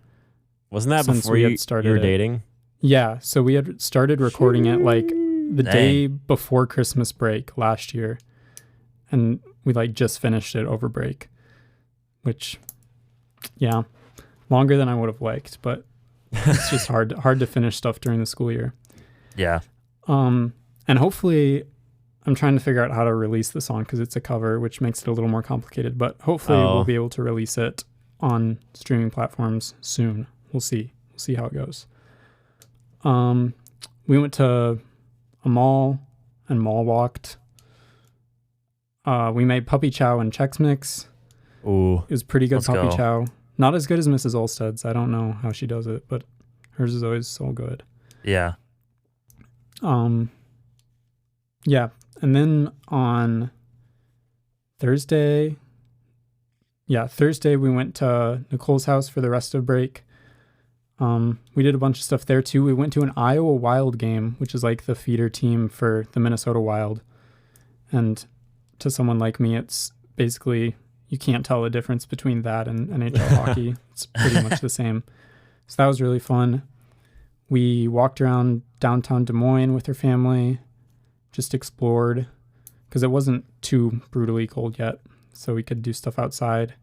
Wasn't that Since before we had you started were it. dating? Yeah. So we had started recording it like the Dang. day before Christmas break last year. And we just finished it over break, which, yeah, longer than I would have liked, but it's just hard to finish stuff during the school year. Yeah. And hopefully I'm trying to figure out how to release the song because it's a cover, which makes it a little more complicated, but hopefully Oh. we'll be able to release it on streaming platforms soon. We'll see how it goes. We went to a mall and mall walked. We made puppy chow and Chex Mix. Ooh. It was pretty good Let's puppy go. chow. Not as good as Mrs. Olsted's. I don't know how she does it, but hers is always so good. Yeah. Yeah. And then on Thursday we went to Nicole's house for the rest of break. We did a bunch of stuff there too. We went to an Iowa Wild game, which is like the feeder team for the Minnesota Wild. And to someone like me, it's basically, you can't tell the difference between that and NHL hockey. It's pretty much the same. So that was really fun. We walked around downtown Des Moines with her family, just explored because it wasn't too brutally cold yet, so we could do stuff outside.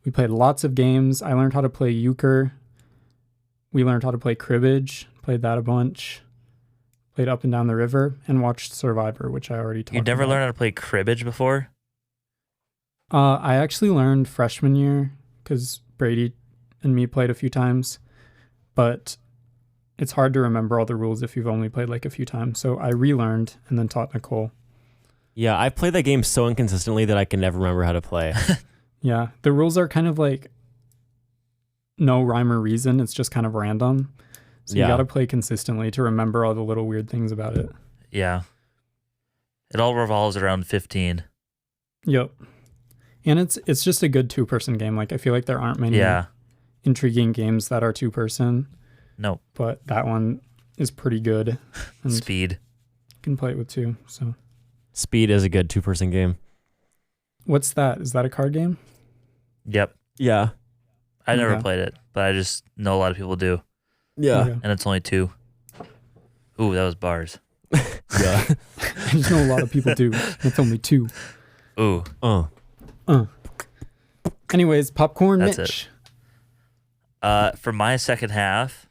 We played lots of games. I learned how to play euchre. We learned how to play cribbage, played that a bunch. Played Up and Down the River, and watched Survivor, which I already talked about. You never learned how to play cribbage before? I actually learned freshman year because Brady and me played a few times, but it's hard to remember all the rules if you've only played like a few times. So I relearned and then taught Nicole. Yeah, I played that game so inconsistently that I can never remember how to play. Yeah, the rules are kind of like no rhyme or reason. It's just kind of random. So Yeah. you got to play consistently to remember all the little weird things about it. Yeah. It all revolves around 15. Yep. And it's just a good two-person game. Like I feel like there aren't many Yeah. intriguing games that are two-person. No. but that one is pretty good. And Speed. you can play it with two. So Speed is a good 2-person game. what's that? Is that a card game? Yep. Yeah. I never Okay. played it, but I just know a lot of people do. Yeah. Okay. And it's only 2. Ooh, that was bars. Yeah. I just know a lot of people do. It's only 2. Ooh. Anyways, popcorn That's Mitch. For my second half,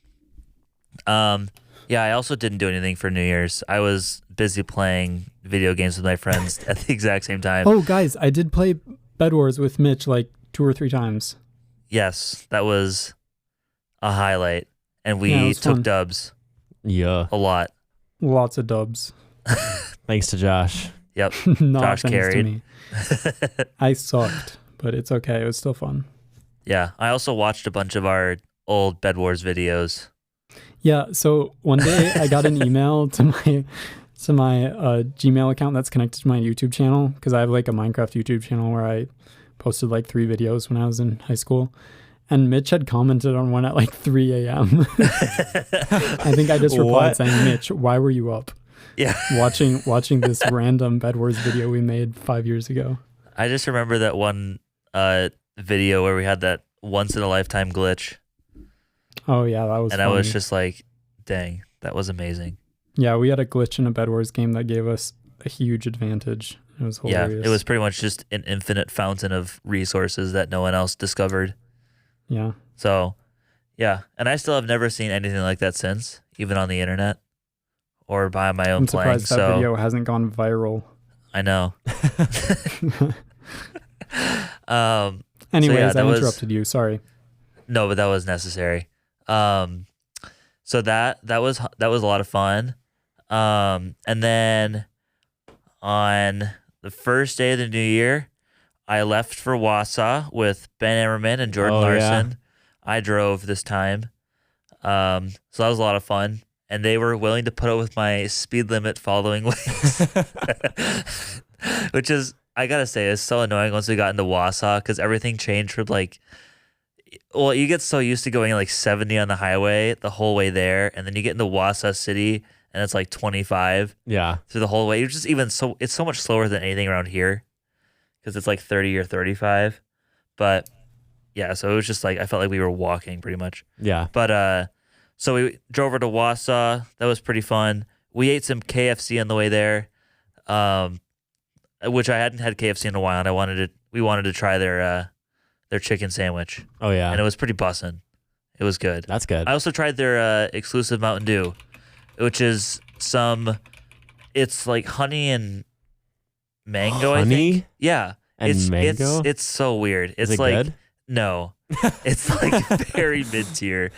yeah, I also didn't do anything for New Year's. I was busy playing video games with my friends at the exact same time. Oh, guys, I did play Bed Wars with Mitch like 2 or 3 times. Yes, that was a highlight. And Yeah, it we was took fun. dubs Yeah. a lot. Lots of dubs. Thanks to Josh. Yep. Not Josh thanks carried. to me. I sucked, but it's okay. It was still fun. Yeah. I also watched a bunch of our old Bed Wars videos. Yeah, so one day I got an email to my Gmail account that's connected to my YouTube channel because I have like a Minecraft YouTube channel where I posted like 3 videos when I was in high school. And Mitch had commented on one at like 3 a.m. I think I just replied What? saying, Mitch, why were you up? Yeah. Watching this random Bed Wars video we made 5 years ago. I just remember that one video where we had that once in a lifetime glitch. Oh yeah, that was And funny. I was just like, dang, that was amazing. Yeah, we had a glitch in a Bed Wars game that gave us a huge advantage. It was hilarious. Yeah, it was pretty much just an infinite fountain of resources that no one else discovered. Yeah. So, yeah. And I still have never seen anything like that since, even on the internet or by my own I'm playing. surprised that So, video hasn't gone viral. I know. Anyways, that I was- interrupted you. Sorry. No, but that was necessary. So that was a lot of fun. And then on the first day of the new year, I left for Wassau with Ben Emmerman and Jordan Oh, yeah. Larson. I drove this time. So that was a lot of fun. And they were willing to put up with my speed limit following ways. Which is, I gotta say, is so annoying once we got into Wausau because everything changed from like, well, you get so used to going like 70 on the highway the whole way there, and then you get into Wausau City and it's like 25 Yeah. through the whole way. You're just it's so much slower than anything around here because it's like 30 or 35. But yeah, so it was just like I felt like we were walking pretty much. Yeah. But so we drove over to Wausau. That was pretty fun. We ate some KFC on the way there, which I hadn't had KFC in a while, and we wanted to try their chicken sandwich, Oh, yeah. and it was pretty bussin'. It was good. That's good. I also tried their exclusive Mountain Dew, which is it's like honey and mango. I Honey think. Yeah, and it's mango? It's so weird. It's Is it like good? no, it's like very mid tier.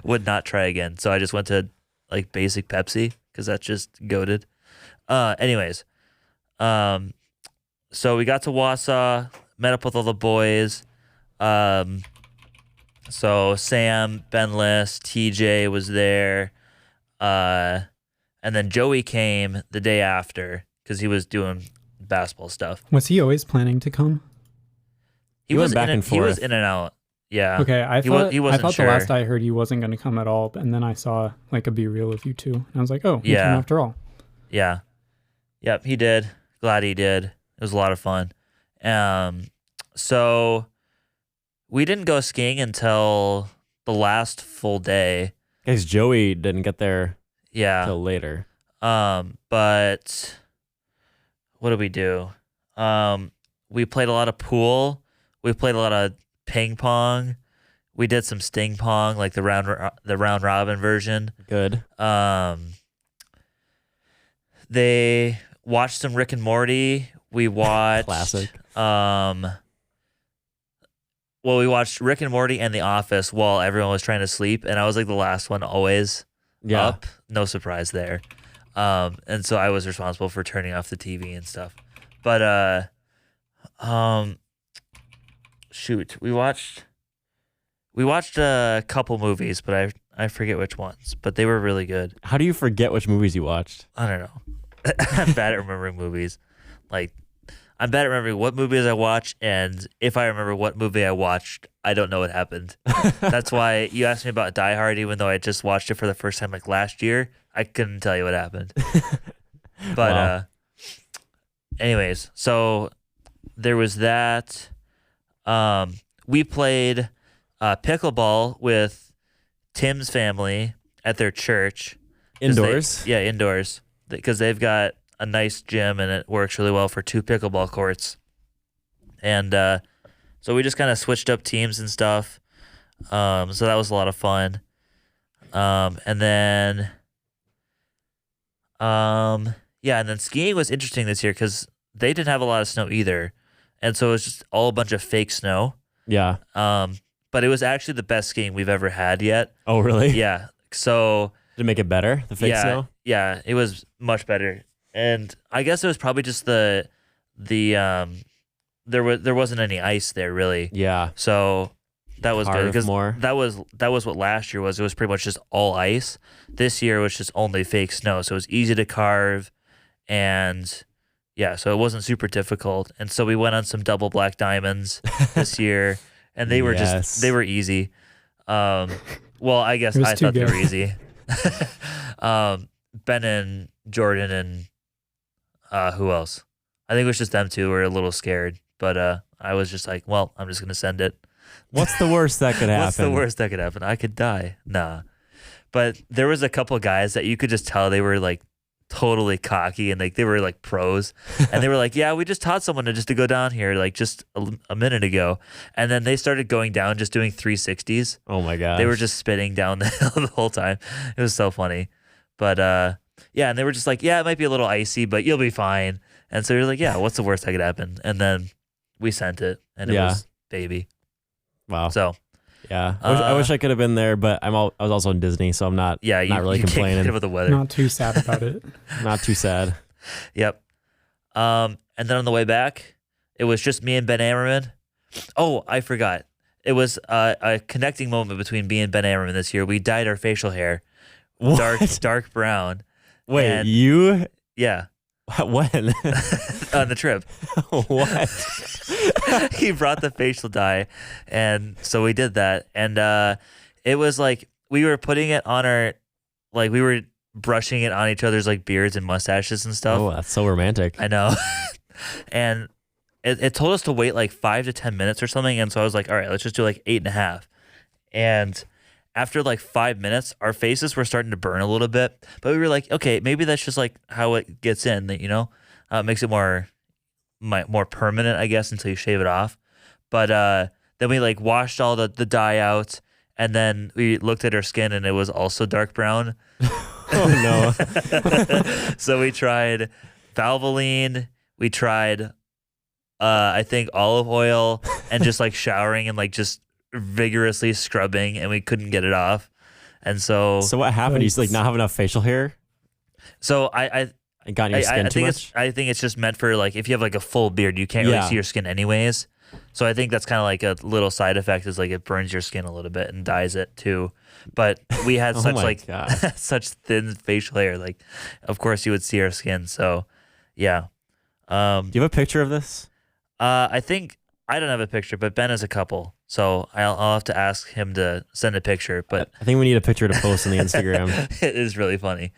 Would not try again. So I just went to like basic Pepsi because that's just goated. Anyways, so we got to Wausau, met up with all the boys. So Sam, Ben Liss, TJ was there. And then Joey came the day after because he was doing basketball stuff. Was he always planning to come? He went back and He was forth. in and out. Yeah. Okay, I He wa- thought he wasn't the sure. last I heard he wasn't going to come at all, and then I saw like a B reel of you two, and I was like, oh, he Yeah. came after all. Yeah. Yep, he did. Glad he did. It was a lot of fun. So we didn't go skiing until the last full day. Because Joey didn't get there Yeah. till later. But what did we do? We played a lot of pool. We played a lot of ping pong. We did some sting pong, like the round robin version. Good. They watched some Rick and Morty. We watched Classic. Well, we watched Rick and Morty and The Office while everyone was trying to sleep, and I was like the last one always Yeah. up. No surprise there. And so I was responsible for turning off the TV and stuff. But shoot, we watched a couple movies, but I forget which ones, but they were really good. How do you forget which movies you watched? I don't know. I'm bad at remembering movies. Like, I'm bad at remembering what movies I watch, and if I remember what movie I watched, I don't know what happened. That's why you asked me about Die Hard, even though I just watched it for the first time like last year. I couldn't tell you what happened. But Wow. anyways, so there was that. We played pickleball with Tim's family at their church. Indoors? Indoors. Because they've got a nice gym and it works really well for 2 pickleball courts. And so we just kind of switched up teams and stuff. So that was a lot of fun. And then skiing was interesting this year because they didn't have a lot of snow either. And so it was just all a bunch of fake snow. Yeah. But it was actually the best skiing we've ever had yet. Oh, really? Yeah. So Did it make it better, the fake snow? Yeah, it was much better. And I guess it was probably just there wasn't any ice there really. Yeah. So that was good because more. that was what last year was. It was pretty much just all ice. This year was just only fake snow. So it was easy to carve and yeah, so it wasn't super difficult. And so we went on some double black diamonds this year and they were they were easy. Well, I guess I thought they were easy. Ben and Jordan and who else? I think it was just them two. Were a little scared, but I was just like, well, I'm just gonna send it. What's the worst that could happen? What's the worst that could happen? I could die. Nah. But there was a couple guys that you could just tell they were like totally cocky and like they were like pros, and they were like, yeah, we just taught someone to go down here like just a minute ago, and then they started going down just doing 360s. Oh my god! They were just spinning down the hill the whole time. It was so funny. But yeah, and they were just like, yeah, it might be a little icy, but you'll be fine. And so you're like, yeah, what's the worst that could happen? And then we sent it, and it was baby. Wow. So yeah, I wish I could have been there, but I was also in Disney, so I'm not. Yeah, not really you complaining. can't complain about the weather. Not too sad about it. Not too sad. Yep. And then on the way back, it was just me and Ben Ammerman. Oh, I forgot. It was a connecting moment between me and Ben Ammerman this year. We dyed our facial hair dark brown. Wait, and you? Yeah. When? On the trip. What? He brought the facial dye, and so we did that. And it was like we were putting it on we were brushing it on each other's like beards and mustaches and stuff. Oh, that's so romantic. I know. And it told us to wait like 5 to 10 minutes or something. And so I was like, all right, let's just do like 8.5. And after like 5 minutes, our faces were starting to burn a little bit, but we were like, okay, maybe that's just like how it gets in, you know, it makes it more permanent, I guess, until you shave it off. But then we like washed all the dye out, and then we looked at our skin and it was also dark brown. Oh no. So we tried Valvoline, we tried I think olive oil, and just like showering and like just vigorously scrubbing, and we couldn't get it off. And so what happened? You just like not have enough facial hair? So I It got in your skin too much? I think it's just meant for like if you have like a full beard, you can't really see your skin anyways. So I think that's kind of like a little side effect, is like it burns your skin a little bit and dyes it too. But we had such thin facial hair, like of course you would see our skin. So yeah. Do you have a picture of this? I think I don't have a picture, but Ben has a couple. So I'll have to ask him to send a picture. But I think we need a picture to post on the Instagram. It is really funny.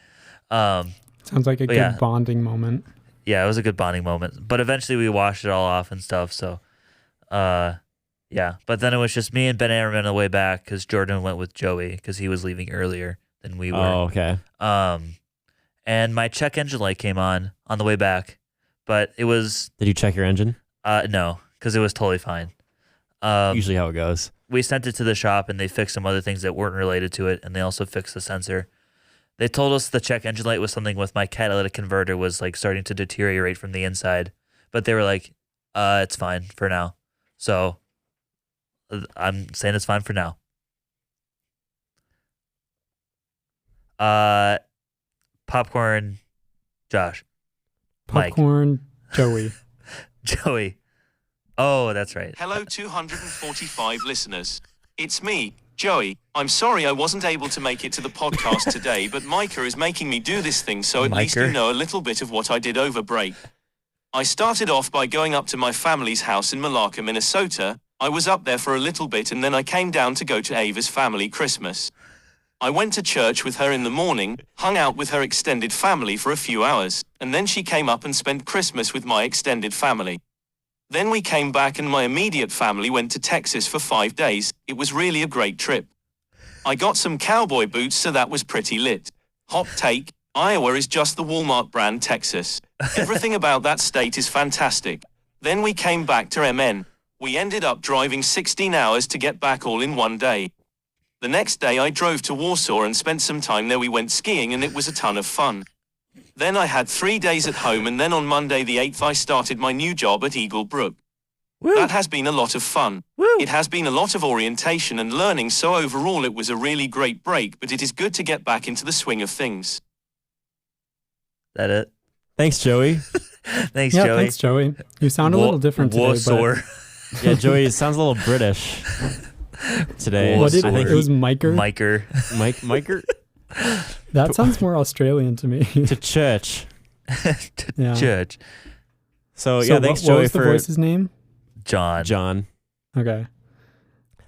Sounds like a good bonding moment. Yeah, it was a good bonding moment. But eventually we washed it all off and stuff. So, yeah. But then it was just me and Ben Ammerman on the way back because Jordan went with Joey because he was leaving earlier than we were. Oh, okay. And my check engine light came on the way back, but it was... Did you check your engine? No, because it was totally fine. Usually how it goes. We sent it to the shop and they fixed some other things that weren't related to it, and they also fixed the sensor. They told us the check engine light was something with my catalytic converter was like starting to deteriorate from the inside, but they were like, it's fine for now. So I'm saying it's fine for now. Popcorn, Josh. Popcorn, Joey. Joey. Oh, that's right. Hello, 245 listeners. It's me, Joey. I'm sorry I wasn't able to make it to the podcast today, but Micah is making me do this thing, so at least you know a little bit of what I did over break. I started off by going up to my family's house in Malacca, Minnesota. I was up there for a little bit and then I came down to go to Ava's family Christmas. I went to church with her in the morning, hung out with her extended family for a few hours, and then she came up and spent Christmas with my extended family. Then we came back and my immediate family went to Texas for 5 days. It was really a great trip. I got some cowboy boots, so that was pretty lit. Hot take, Iowa is just the Walmart brand Texas. Everything about that state is fantastic. Then we came back to MN. We ended up driving 16 hours to get back all in one day. The next day I drove to Warsaw and spent some time there. We went skiing and it was a ton of fun. Then I had 3 days at home and then on Monday the 8th I started my new job at Eagle Brook. Woo. That has been a lot of fun. Woo. It has been a lot of orientation and learning, so overall it was a really great break, but it is good to get back into the swing of things. That it? Thanks, Joey. Thanks, Yeah, Joey. thanks, Joey. You sound a little different today. Warsaw. Yeah, Joey, it sounds a little British today. What did I think it was Micah? Micah. Micah That sounds more Australian to me. to church. to Yeah. church. So, So yeah, thanks, what Joey, was the for voice's name? John. John. Okay. That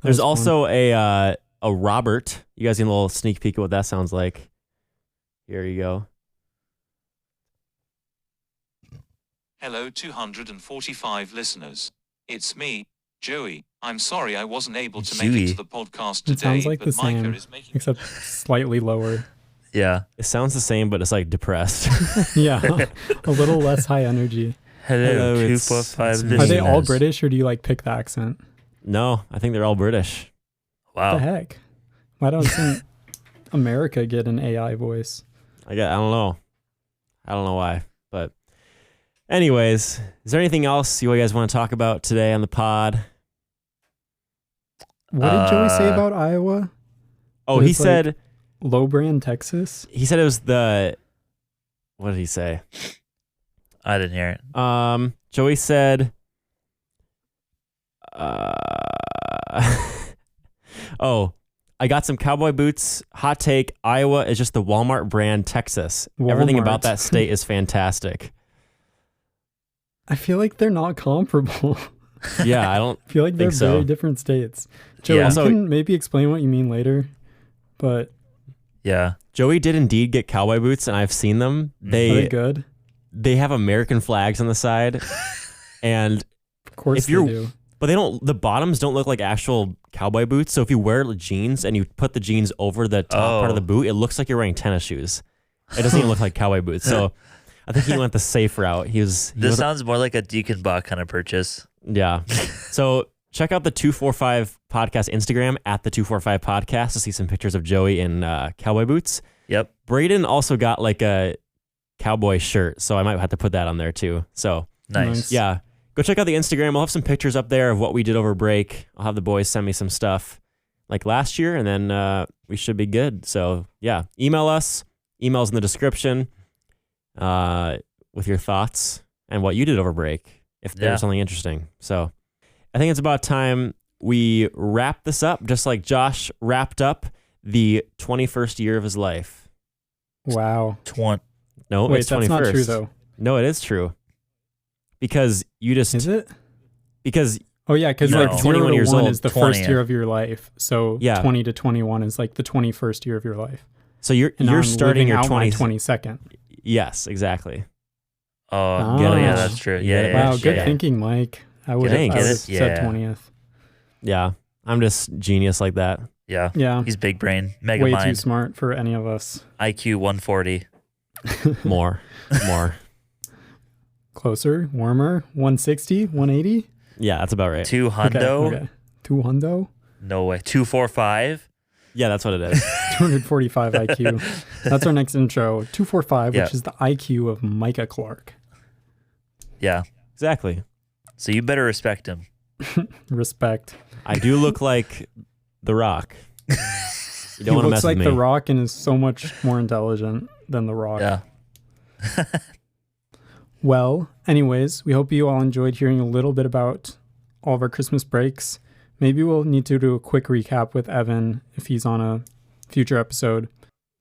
There's was also a Robert. You guys get a little sneak peek of what that sounds like. Here you go. Hello 245 listeners. It's me, Joey. I'm sorry I wasn't able to make Joey. it to the podcast It today, sounds like but the Micah same, is making except slightly lower. Yeah. It sounds the same, but it's like depressed. Yeah, a little less high energy. Hello, it's- 245 it's me. Are they all listeners. British, or do you like pick the accent? No, I think they're all British. Wow. What the heck? Why doesn't America get an AI voice? I don't know. I don't know why. But anyways, is there anything else you guys want to talk about today on the pod? What did Joey say about Iowa? Oh, It he was like- said Low brand Texas? it was the what did he say? I didn't hear it. Joey said oh, I got some cowboy boots. Hot take, Iowa is just the Walmart brand Texas. Everything about Walmart. that state is fantastic. I feel like they're not comparable. Yeah, I don't I feel like they're Think so. very different states. Joey, Yeah. you Also- can maybe explain what you mean later, but Yeah. Joey did indeed get cowboy boots, and I've seen them. are they They good? they have American flags on the side, and Of course if they you're- do. but they don't. The bottoms don't look like actual cowboy boots. So if you wear jeans and you put the jeans over the top part of the boot, it looks like you're wearing tennis shoes. It doesn't even look like cowboy boots. So I think he went the safe route. He This was sounds more like a Deacon Bach kind of purchase. yeah. So check out the 245 podcast Instagram at the 245 podcast to see some pictures of Joey in cowboy boots. Yep. Braden also got like a cowboy shirt, so I might have to put that on there too. So Nice. yeah, go check out the Instagram. I'll have some pictures up there of what we did over break. I'll have the boys send me some stuff like last year, and then we should be good. So yeah, email us. Email's in the description with your thoughts and what you did over break, if there's Yeah. something interesting. So I think it's about time we wrap this up, just like Josh wrapped up the 21st year of his life. Wow. No, Wait, it's that's 21st. not true though. No, it is true. Because you just Is it? because Oh yeah, because No. like 0 21 to years 1 old, is the 20th. first year of your life. So Yeah. 20 to 21 is like the 21st year of your life. so you're And you're I'm starting living your out 20 my 22nd. Yes, exactly. Oh, Get it? yeah, that's true. Yeah, Yeah, Wow, yeah, good yeah. thinking, Mike. I would Thanks. have Get it? said Yeah. 20th. Yeah, I'm just genius like that. Yeah. Yeah. He's big brain, mega Way too mind, smart for any of us. IQ 140. More. Closer, warmer, 160, 180. Yeah, that's about right. 2 hundo. Okay. 2 hundo, No way. 245. Yeah, that's what it is. 245 IQ. That's our next intro. 245, Yeah. which is the IQ of Micah Clark. Yeah. Exactly. So you better respect him. Respect. I do look like The Rock. You He don't want to looks mess like with me. The Rock and is so much more intelligent than The Rock. Yeah. Well, anyways, we hope you all enjoyed hearing a little bit about all of our Christmas breaks. Maybe we'll need to do a quick recap with Evan if he's on a future episode.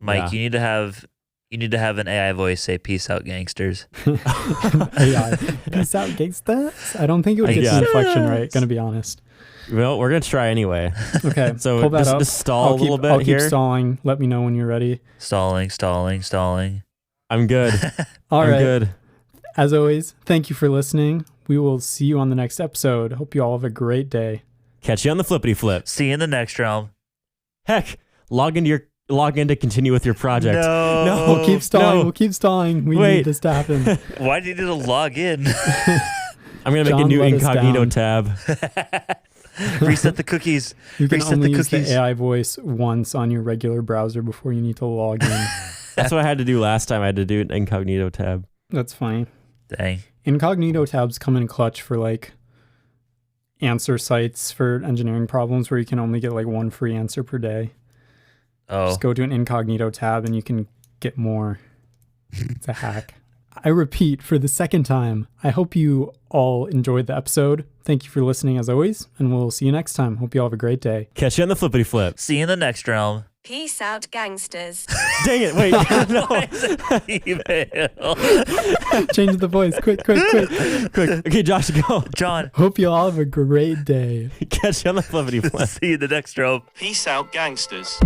Mike, Yeah. you need to have You need to have an AI voice say "Peace out, gangsters." AI. Peace out, gangsters. I don't think it would get the inflection right. Gonna be honest. Well, we're gonna try anyway. Okay, So pull that just, up. just stall a little bit I'll here. keep stalling. Let me know when you're ready. Stalling. I'm good. All I'm right. good. As always, thank you for listening. We will see you on the next episode. Hope you all have a great day. Catch you on the flippity flip. See you in the next realm. Heck, log in to continue with your project. No. We'll keep stalling. no. We'll keep stalling. We Wait. need this to happen. Why do you need to log in? I'm gonna make a John new let us incognito down. tab. Reset the cookies. You can Reset only the use cookies. the AI voice once on your regular browser before you need to log in. That's what I had to do last time. I had to do an incognito tab. That's fine. Dang. Incognito tabs come in clutch for like answer sites for engineering problems where you can only get like one free answer per day. Oh. Just go to an incognito tab and you can get more. It's a hack. I repeat for the second time, I hope you all enjoyed the episode. Thank you for listening as always, and we'll see you next time. Hope you all have a great day. Catch you on the flippity flip. See you in the next realm. Peace out, gangsters. Dang it! Wait, no. Email. Change the voice. Quick. Quick. Okay, Josh, go. John. Hope you all have a great day. Catch you on the flippity flip. See you in the next realm. Peace out, gangsters.